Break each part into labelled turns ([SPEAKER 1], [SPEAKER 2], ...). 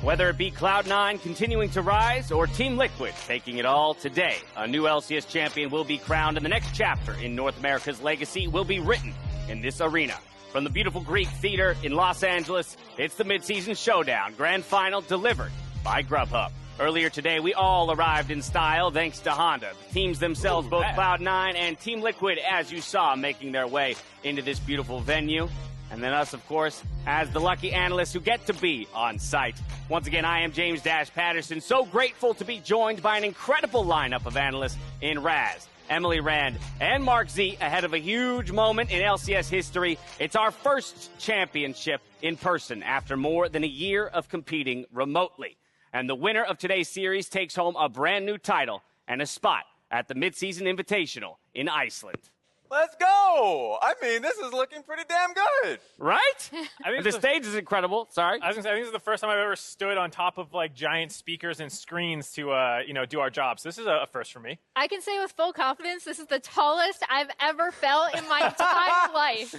[SPEAKER 1] Whether it be Cloud9 continuing to rise or Team Liquid taking it all today, a new LCS champion will be crowned and the next chapter in North America's legacy will be written in this arena. From the beautiful Greek Theater in Los Angeles, it's the Mid-Season Showdown Grand Final delivered by Grubhub. Earlier today, we all arrived in style thanks to Honda. The teams themselves, both Cloud9 and Team Liquid, as you saw, making their way into this beautiful venue. And then us, of course, as the lucky analysts who get to be on site. Once again, I am James Dash Patterson. So grateful to be joined by an incredible lineup of analysts in Raz, Emily Rand, and Mark Z ahead of a huge moment in LCS history. It's our first championship in person after more than a year of competing remotely. And the winner of today's series takes home a brand new title and a spot at the Mid-Season Invitational in Iceland.
[SPEAKER 2] Let's go! I mean, this is looking pretty damn good.
[SPEAKER 1] Right? I mean, the stage is incredible. Sorry.
[SPEAKER 3] I was gonna say, I think this is the first time I've ever stood on top of like giant speakers and screens to, do our jobs. So this is a first for me.
[SPEAKER 4] I can say with full confidence, this is the tallest I've ever felt in my entire life.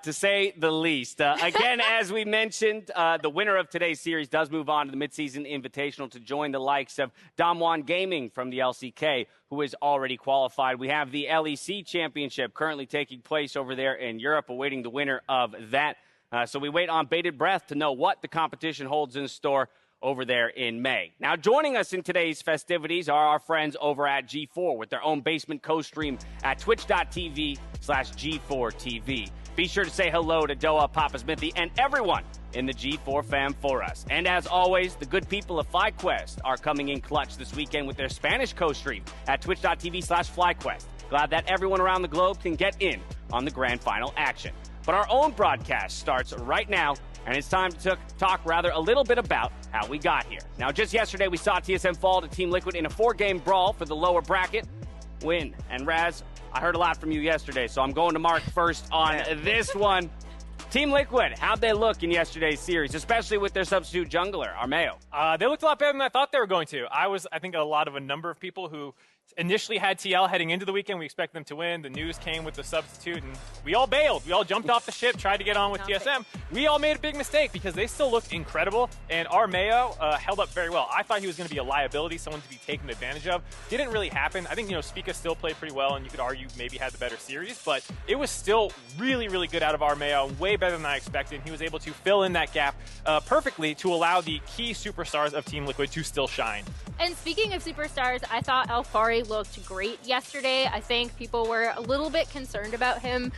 [SPEAKER 1] To say the least. Again, as we mentioned, the winner of today's series does move on to the Mid-Season Invitational to join the likes of Damwon Gaming from the LCK, who is already qualified. We have the LEC Championship currently taking place over there in Europe, awaiting the winner of that. So we wait on bated breath to know what the competition holds in store over there in May. Now, joining us in today's festivities are our friends over at G4 with their own basement co-stream at twitch.tv/G4TV. Be sure to say hello to Doa, Papa Smithy, and everyone in the G4 fam for us. And as always, the good people of FlyQuest are coming in clutch this weekend with their Spanish co-stream at twitch.tv/FlyQuest. Glad that everyone around the globe can get in on the grand final action. But our own broadcast starts right now, and it's time to talk a little bit about how we got here. Now, just yesterday, we saw TSM fall to Team Liquid in a 4-game brawl for the lower bracket win. And Raz, I heard a lot from you yesterday, so I'm going to Mark first on this one. Team Liquid, how'd they look in yesterday's series, especially with their substitute jungler, Armeo?
[SPEAKER 3] They looked a lot better than I thought they were going to. I think a number of people who initially had TL heading into the weekend. We expect them to win. The news came with the substitute, and we all bailed. We all jumped off the ship, tried to get on with TSM. We all made a big mistake because they still looked incredible, and Armeo held up very well. I thought he was going to be a liability, someone to be taken advantage of. Didn't really happen. I think, Spica still played pretty well, and you could argue maybe had the better series, but it was still really, really good out of Armeo, way better than I expected. He was able to fill in that gap perfectly to allow the key superstars of Team Liquid to still shine.
[SPEAKER 4] And speaking of superstars, I thought Alphari looked great yesterday. I think people were a little bit concerned about him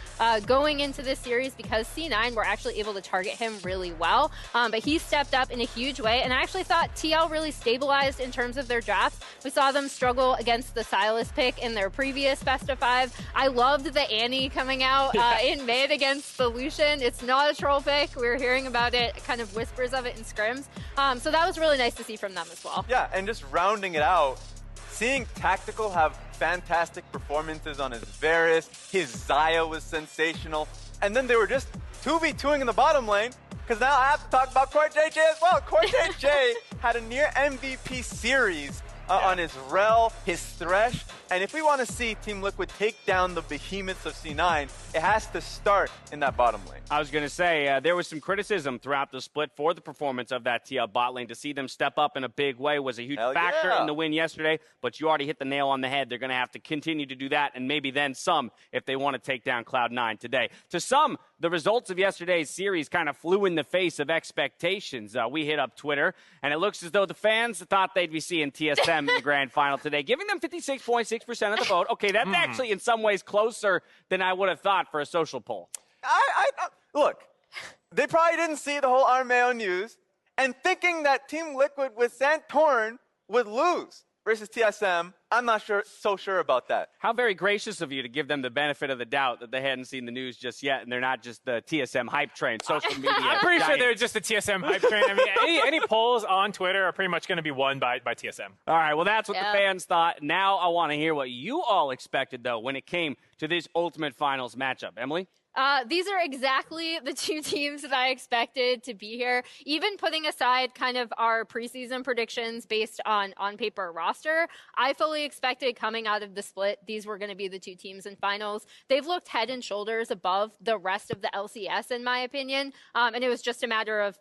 [SPEAKER 4] going into this series because C9 were actually able to target him really well. But he stepped up in a huge way, and I actually thought TL really stabilized in terms of their drafts. We saw them struggle against the Silas pick in their previous Best of 5. I loved the Annie coming out in mid against the Lucian. It's not a troll pick. We were hearing about it, kind of whispers of it in scrims. So that was really nice to see from them as well.
[SPEAKER 2] Yeah, and just rounding it out, seeing Tactical have fantastic performances on his Varus, his Xayah was sensational, and then they were just 2v2ing in the bottom lane, because now I have to talk about Core JJ as well. Core JJ had a near MVP series on his Rel, his Thresh, and if we want to see Team Liquid take down the behemoths of C9, it has to start in that bottom lane.
[SPEAKER 1] I was going to say, there was some criticism throughout the split for the performance of that TL bot lane. To see them step up in a big way was a huge factor in the win yesterday, but you already hit the nail on the head. They're going to have to continue to do that, and maybe then some if they want to take down Cloud9 today. To some, the results of yesterday's series kind of flew in the face of expectations. We hit up Twitter, and it looks as though the fans thought they'd be seeing TSM in the grand final today, giving them 56.6% of the vote. Okay, that's actually in some ways closer than I would have thought for a social poll.
[SPEAKER 2] Look, they probably didn't see the whole Armeo news, and thinking that Team Liquid with Santorin would lose versus TSM, I'm not so sure about that.
[SPEAKER 1] How very gracious of you to give them the benefit of the doubt that they hadn't seen the news just yet, and they're not just the TSM hype train, social media.
[SPEAKER 3] I'm pretty sure they're just the TSM hype train. I mean, any polls on Twitter are pretty much going to be won by TSM.
[SPEAKER 1] All right, well, that's what the fans thought. Now I want to hear what you all expected, though, when it came to this Ultimate Finals matchup. Emily?
[SPEAKER 4] These are exactly the two teams that I expected to be here. Even putting aside kind of our preseason predictions based on paper roster, I fully expected coming out of the split, these were going to be the two teams in finals. They've looked head and shoulders above the rest of the LCS, in my opinion. And it was just a matter of,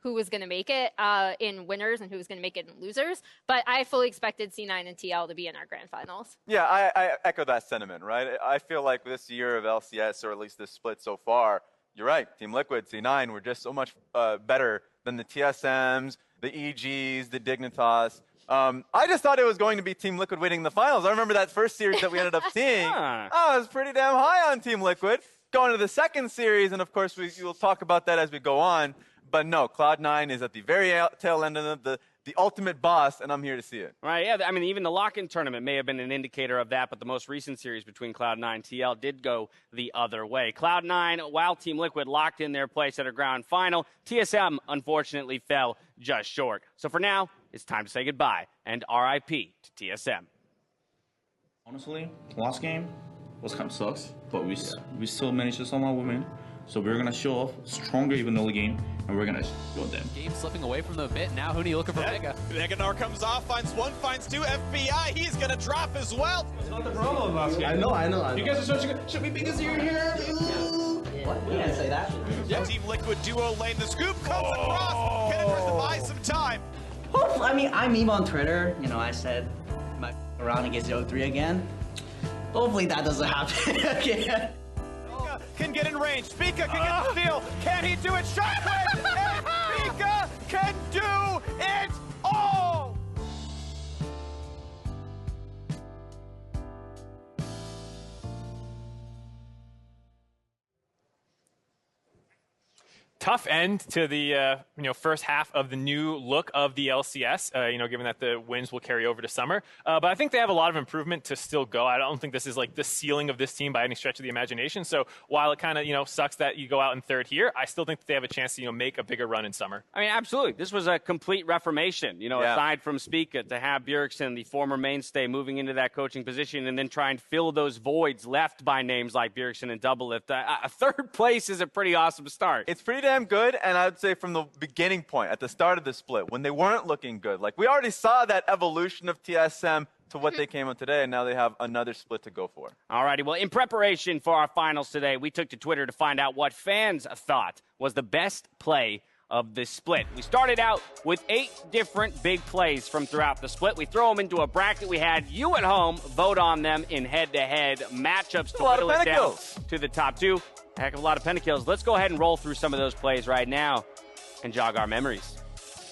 [SPEAKER 4] who was going to make it in winners and who was going to make it in losers. But I fully expected C9 and TL to be in our grand finals.
[SPEAKER 2] Yeah, I echo that sentiment, right? I feel like this year of LCS, or at least this split so far, you're right. Team Liquid, C9 were just so much better than the TSMs, the EGs, the Dignitas. I just thought it was going to be Team Liquid winning the finals. I remember that first series that we ended up seeing. I was pretty damn high on Team Liquid. Going to the second series, and of course we'll talk about that as we go on. But no, Cloud9 is at the very tail end of the ultimate boss, and I'm here to see it.
[SPEAKER 1] Right, yeah. I mean, even the lock-in tournament may have been an indicator of that, but the most recent series between Cloud9 and TL did go the other way. Cloud9, while Team Liquid locked in their place at a grand final, TSM unfortunately fell just short. So for now, it's time to say goodbye and RIP to TSM.
[SPEAKER 5] Honestly, last game was kind of sucks, but we still managed to somehow win. So we're going to show off stronger even early game, and we're going to go them.
[SPEAKER 6] Game slipping away from them a bit. Now Huni looking for Mega.
[SPEAKER 7] Meganar comes off, finds one, finds two. FBI, he's going to drop as well.
[SPEAKER 5] It's not the problem last game.
[SPEAKER 8] I know.
[SPEAKER 5] You guys are such a good... Should we be here?
[SPEAKER 8] What? We can't say that.
[SPEAKER 7] Yeah, Team Liquid duo lane. The scoop comes across. Kennemer to buy some time.
[SPEAKER 8] I mean, I meme on Twitter. I said my round against 0-3 again. Hopefully that doesn't happen again.
[SPEAKER 7] Can get in range. Spica can get the steal. Can he do it? Shockwave! And Spica can do it all!
[SPEAKER 3] Tough end to the first half of the new look of the LCS, given that the wins will carry over to summer. But I think they have a lot of improvement to still go. I don't think this is like the ceiling of this team by any stretch of the imagination. So while it kind of sucks that you go out in third here, I still think that they have a chance to make a bigger run in summer.
[SPEAKER 1] I mean, absolutely. This was a complete reformation. Aside from Spica, to have Bjergsen, the former mainstay, moving into that coaching position and then try and fill those voids left by names like Bjergsen and Doublelift. A third place is a pretty awesome start.
[SPEAKER 2] It's pretty damn good, and I would say from the beginning point, at the start of the split, when they weren't looking good, like we already saw that evolution of TSM to what they came on today, and now they have another split to go for.
[SPEAKER 1] All righty, well, in preparation for our finals today, we took to Twitter to find out what fans thought was the best play of this split. We started out with 8 different big plays from throughout the split. We throw them into a bracket. We had you at home vote on them in head-to-head matchups to whittle it down to the top 2. A heck of a lot of pentakills. Let's go ahead and roll through some of those plays right now and jog our memories.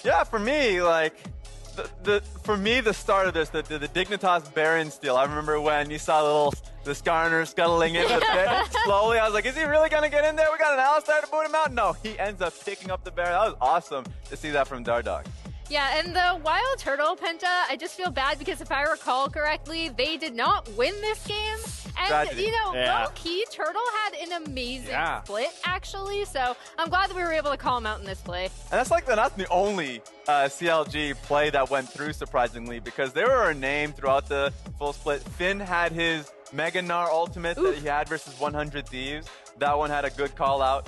[SPEAKER 2] Yeah, for me, the start of this, the Dignitas Baron steal. I remember when you saw the Skarner scuttling in the pit slowly. I was like, is he really going to get in there? We got an Alistar to boot him out? No, he ends up picking up the Baron. That was awesome to see that from Dardog.
[SPEAKER 4] Yeah, and the Wild Turtle Penta, I just feel bad because if I recall correctly, they did not win this game. And, low-key, Turtle had an amazing split, actually. So I'm glad that we were able to call him out in this play.
[SPEAKER 2] And that's not the only CLG play that went through, surprisingly, because they were a name throughout the full split. Finn had his Meganar ultimate that he had versus 100 Thieves. That one had a good call out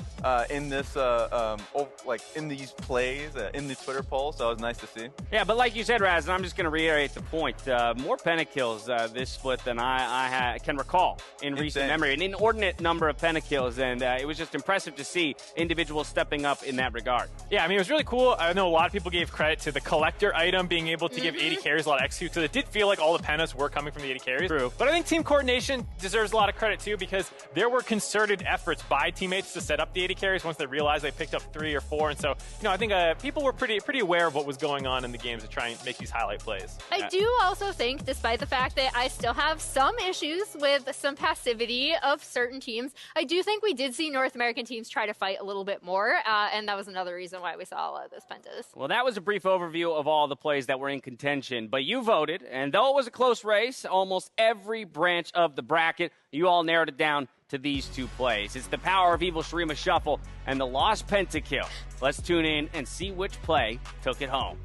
[SPEAKER 2] in this, in these plays, in the Twitter poll, so it was nice to see.
[SPEAKER 1] Yeah, but like you said, Raz, and I'm just going to reiterate the point, more pentakills this split than I can recall in recent memory. An inordinate number of pentakills, and it was just impressive to see individuals stepping up in that regard.
[SPEAKER 3] Yeah, I mean, it was really cool. I know a lot of people gave credit to the collector item being able to give 80 carries a lot of execute, so it did feel like all the pentas were coming from the 80 carries.
[SPEAKER 1] True.
[SPEAKER 3] But I think team coordination deserves a lot of credit, too, because there were concerted efforts by teammates to set up the 80 carries once they realized they picked up 3 or 4. And so, I think people were pretty aware of what was going on in the games to try and make these highlight plays.
[SPEAKER 4] I do also think, despite the fact that I still have some issues with some passivity of certain teams, I do think we did see North American teams try to fight a little bit more, and that was another reason why we saw a lot of those pentas.
[SPEAKER 1] Well, that was a brief overview of all the plays that were in contention, but you voted, and though it was a close race, almost every branch of the bracket, you all narrowed it down to these 2 plays. It's the power of Evil Shurima Shuffle and the Lost Pentakill. Let's tune in and see which play took it home.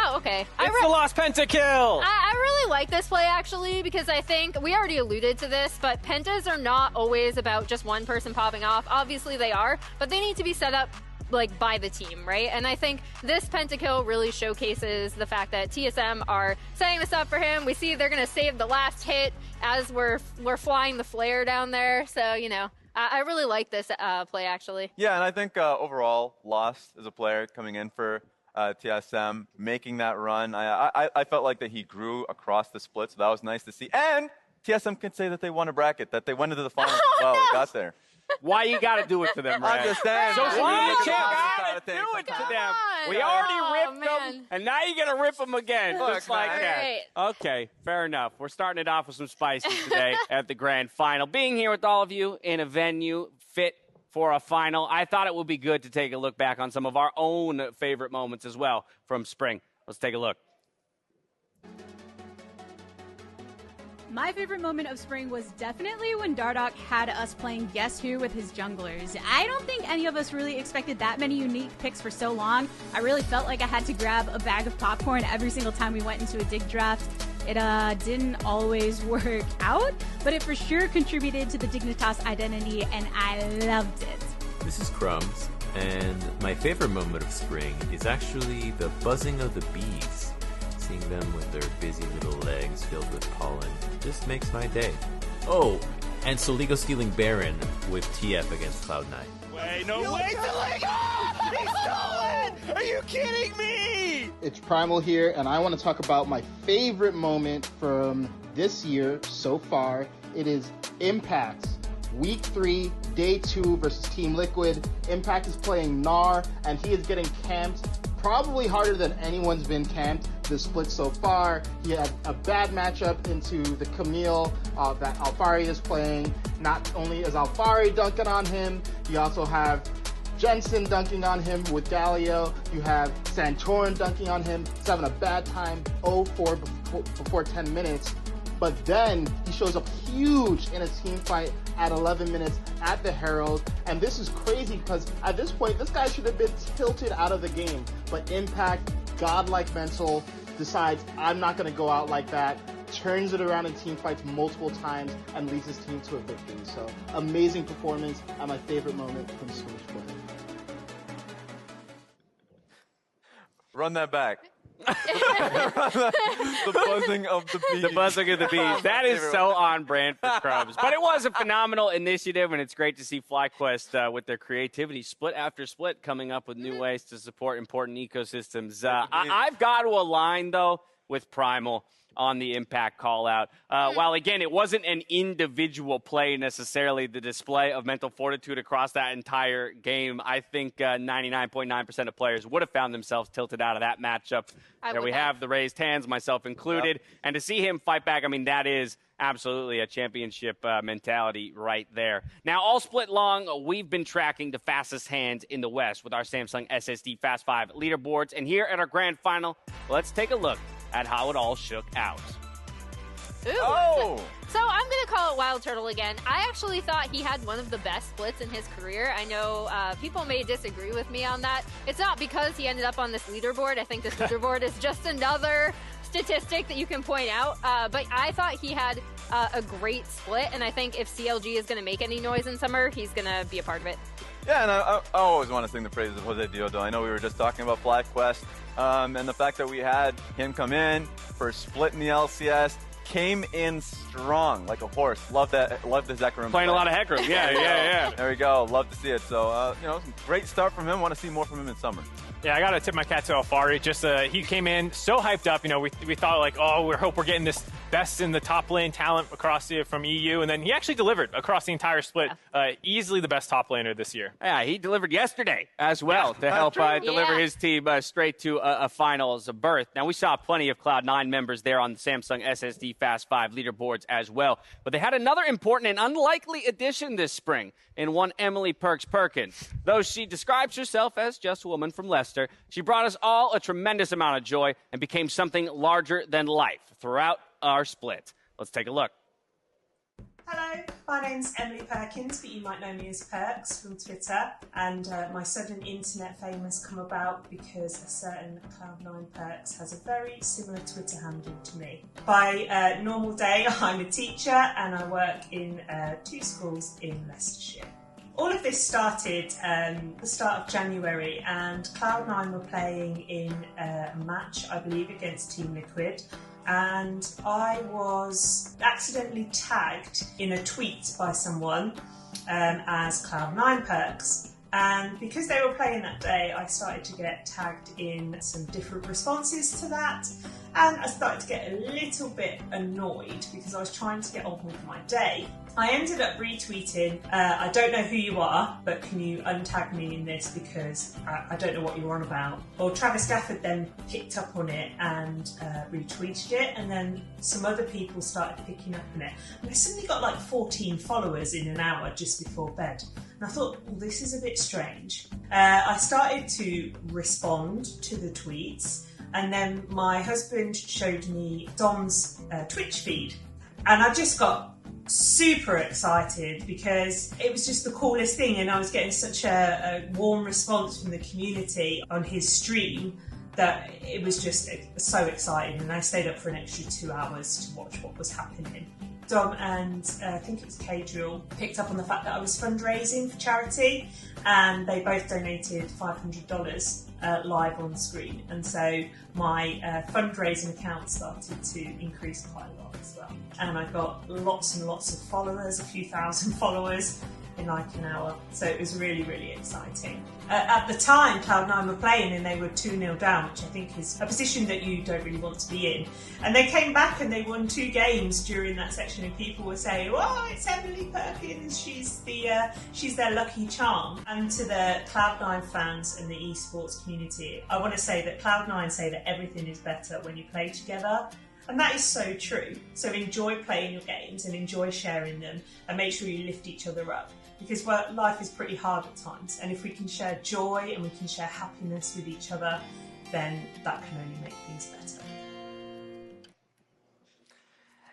[SPEAKER 4] Oh, okay.
[SPEAKER 3] It's the Lost Pentakill!
[SPEAKER 4] I really like this play, actually, because I think we already alluded to this, but pentas are not always about just one person popping off. Obviously, they are, but they need to be set up like by the team, right? And I think this pentakill really showcases the fact that TSM are setting this up for him. We see they're going to save the last hit as we're flying the flare down there. So, you know, I really like this play, actually.
[SPEAKER 2] Yeah, and I think overall, Lost as a player coming in for TSM, making that run, I felt like that he grew across the split, so that was nice to see. And TSM can say that they won a bracket, that they went into the finals as well. They got there.
[SPEAKER 1] Why you got to do it to them, Ray?
[SPEAKER 2] I'm just saying.
[SPEAKER 1] Why you
[SPEAKER 2] gotta
[SPEAKER 1] do it to them?
[SPEAKER 4] on.
[SPEAKER 1] We already ripped
[SPEAKER 4] man.
[SPEAKER 1] them, and now you're going to rip them again.
[SPEAKER 2] Look,
[SPEAKER 1] Just like
[SPEAKER 2] man.
[SPEAKER 1] that.
[SPEAKER 4] Right.
[SPEAKER 1] Okay, fair enough. We're starting it off with some spicy today at the grand final. Being here with all of you in a venue fit for a final, I thought it would be good to take a look back on some of our own favorite moments as well from spring. Let's take a look.
[SPEAKER 9] My favorite moment of spring was definitely when Dardoch had us playing Guess Who with his junglers. I don't think any of us really expected that many unique picks for so long. I really felt like I had to grab a bag of popcorn every single time we went into a dig draft. It didn't always work out, but it for sure contributed to the Dignitas identity, and I loved it.
[SPEAKER 10] This is Crumbs, and my favorite moment of spring is actually the buzzing of the bees. Seeing them with their busy little legs filled with pollen just makes my day. Oh, and Soligo stealing Baron with TF against Cloud9.
[SPEAKER 7] Wait, no way, Soligo! He stole it! Are you kidding me?
[SPEAKER 11] It's Primal here, and I want to talk about my favorite moment from this year so far. It is Impact. Week 3, Day 2 versus Team Liquid. Impact is playing Gnar, and he is getting camped probably harder than anyone's been camped this split so far. He had a bad matchup into the Camille that Alphari is playing. Not only is Alphari dunking on him, you also have Jensen dunking on him with Galio. You have Santorin dunking on him. He's having a bad time, 0-4 before 10 minutes. But then he shows up huge in a team fight at 11 minutes at the Herald. And this is crazy because at this point, this guy should have been tilted out of the game. But Impact, godlike mental, decides, I'm not going to go out like that, turns it around in team fights multiple times, and leads his team to a victory. So amazing performance and my favorite moment from Switchboard.
[SPEAKER 2] Run that back. The buzzing of the bees.
[SPEAKER 1] The buzzing of the bees. That is so on brand for Crumbs. But it was a phenomenal initiative, and it's great to see FlyQuest with their creativity split after split coming up with new ways to support important ecosystems. I've got to align, though, with Primal on the Impact call-out. While, again, it wasn't an individual play necessarily, the display of mental fortitude across that entire game, I think 99.9% of players would have found themselves tilted out of that matchup. There we have the raised hands, myself included. Yep. And to see him fight back, I mean, that is absolutely a championship mentality right there. Now, all split long, we've been tracking the fastest hands in the West with our Samsung SSD Fast 5 leaderboards. And here at our grand final, let's take a look at how it all shook out.
[SPEAKER 4] Ooh.
[SPEAKER 2] Oh!
[SPEAKER 4] So I'm going to call it Wild Turtle again. I actually thought he had one of the best splits in his career. I know people may disagree with me on that. It's not because he ended up on this leaderboard. I think this leaderboard is just another statistic that you can point out. But I thought he had a great split, and I think if CLG is going to make any noise in summer, he's going to be a part of it.
[SPEAKER 2] Yeah, and I always want to sing the praises of Jose Diodo. I know we were just talking about FlyQuest, and the fact that we had him come in for a split in the LCS, came in strong like a horse. Love that. Love the Zekrom.
[SPEAKER 1] Playing a lot of Heckroom. Yeah.
[SPEAKER 2] There we go. Love to see it. So, great start from him. Want to see more from him in summer.
[SPEAKER 3] Yeah, I got to tip my hat to Alphari. Just he came in so hyped up. We thought like, oh, we hope we're getting this best in the top lane talent across from EU, and then he actually delivered across the entire split. Easily the best top laner this year.
[SPEAKER 1] Yeah, he delivered yesterday as well to help deliver his team straight to a finals berth. Now, we saw plenty of Cloud9 members there on the Samsung SSD Fast 5 leaderboards as well, but they had another important and unlikely addition this spring in one Emily Perkins. Though she describes herself as just a woman from Leicester, she brought us all a tremendous amount of joy and became something larger than life throughout our split. Let's take a look.
[SPEAKER 12] Hello, My name's Emily Perkins, but you might know me as Perks from Twitter. And my sudden internet fame has come about because a certain Cloud9 Perks has a very similar Twitter handle to me. By normal day, I'm a teacher and I work in 2 schools in Leicestershire. All of this started the start of January, and Cloud9 were playing in a match, I believe, against Team Liquid. And I was accidentally tagged in a tweet by someone as Cloud9 Perks. And because they were playing that day, I started to get tagged in some different responses to that. And I started to get a little bit annoyed because I was trying to get on with my day. I ended up retweeting, I don't know who you are, but can you untag me in this because I don't know what you're on about. Well, Travis Stafford then picked up on it and retweeted it, and then some other people started picking up on it. And I suddenly got like 14 followers in an hour just before bed. And I thought, well, this is a bit strange. I started to respond to the tweets, and then my husband showed me Dom's Twitch feed. And I just got super excited because it was just the coolest thing, and I was getting such a warm response from the community on his stream that it was just so exciting, and I stayed up for an extra 2 hours to watch what was happening. Dom and I think it was Kadriel picked up on the fact that I was fundraising for charity, and they both donated $500 live on screen, and so my fundraising account started to increase quite a lot as well. And I got lots and lots of followers, a few thousand followers in like an hour, so it was really, really exciting. At the time, Cloud9 were playing and they were 2-0 down, which I think is a position that you don't really want to be in. And they came back and they won 2 games during that section, and people were saying, "Oh, it's Emily Perkins, she's their lucky charm." And to the Cloud9 fans and the esports community, I want to say that Cloud9 say that everything is better when you play together. And that is so true. So enjoy playing your games and enjoy sharing them, and make sure you lift each other up. Because life is pretty hard at times, and if we can share joy and we can share happiness with each other, then that can only make things better.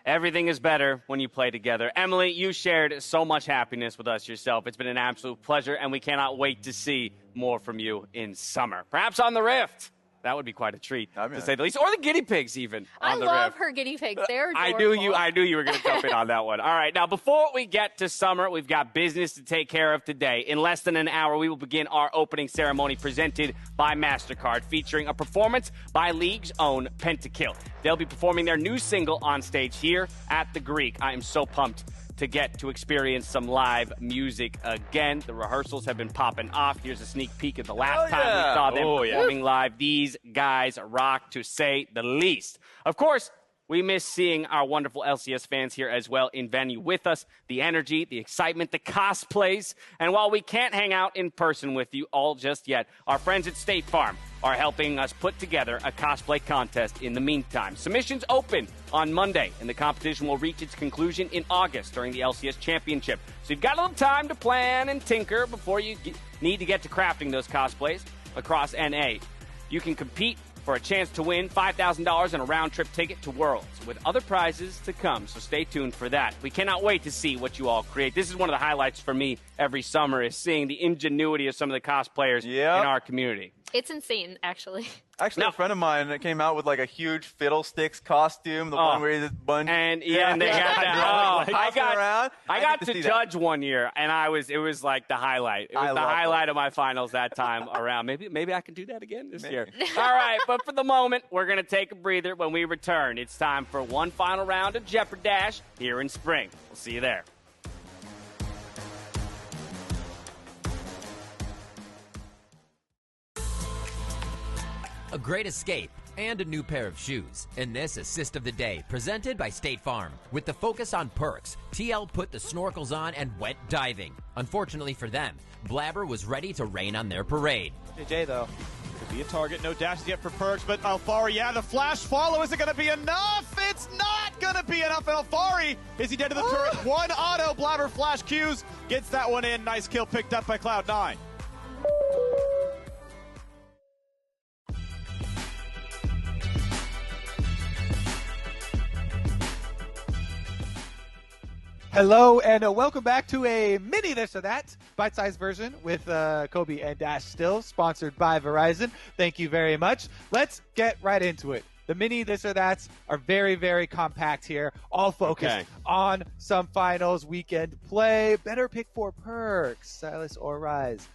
[SPEAKER 1] Everything is better when you play together. Emily, you shared so much happiness with us yourself. It's been an absolute pleasure, and we cannot wait to see more from you in summer. Perhaps on the Rift. That would be quite a treat, to say the least. Or the guinea pigs, even.
[SPEAKER 4] I
[SPEAKER 1] on the
[SPEAKER 4] love
[SPEAKER 1] Rift.
[SPEAKER 4] her guinea pigs. They're adorable.
[SPEAKER 1] I knew you were going to jump in on that one. All right, now before we get to summer, we've got business to take care of today. In less than an hour, we will begin our opening ceremony presented by MasterCard, featuring a performance by League's own Pentakill. They'll be performing their new single on stage here at the Greek. I am so pumped to get to experience some live music again. The rehearsals have been popping off. Here's a sneak peek of the last time we saw them performing live. These guys rock, to say the least. Of course, we miss seeing our wonderful LCS fans here as well in venue with us. The energy, the excitement, the cosplays. And while we can't hang out in person with you all just yet, our friends at State Farm are helping us put together a cosplay contest in the meantime. Submissions open on Monday, and the competition will reach its conclusion in August during the LCS Championship. So you've got a little time to plan and tinker before you need to get to crafting those cosplays across NA. You can compete for a chance to win $5,000 and a round-trip ticket to Worlds, with other prizes to come, so stay tuned for that. We cannot wait to see what you all create. This is one of the highlights for me every summer, is seeing the ingenuity of some of the cosplayers in our community.
[SPEAKER 4] It's insane, actually.
[SPEAKER 2] Actually, a friend of mine came out with like a huge Fiddlesticks costume, the one where he's a bunch.
[SPEAKER 1] And they got that. I got to judge one year, and it was like the highlight. It was the highlight of my finals that time around. Maybe I can do that again this year. All right, but for the moment, we're going to take a breather. When we return, it's time for one final round of Jeopardash here in spring. We'll see you there.
[SPEAKER 13] A great escape and a new pair of shoes in this Assist of the Day, presented by State Farm. With the focus on perks, TL put the snorkels on and went diving. Unfortunately for them, Blabber was ready to rain on their parade.
[SPEAKER 7] JJ, though, could be a target. No dashes yet for Perks, but Alphari, the flash follow. Is it going to be enough? It's not going to be enough. And Alphari, is he dead to the turret? One auto, Blabber flash Qs, gets that one in. Nice kill picked up by Cloud9.
[SPEAKER 14] Hello and welcome back to a mini this or that bite-sized version with Kobe and Dash still, sponsored by Verizon. Thank you very much. Let's get right into it. The mini this or that's are very, very compact here, all focused on some finals weekend play. Better pick for Perks, Silas or Rise.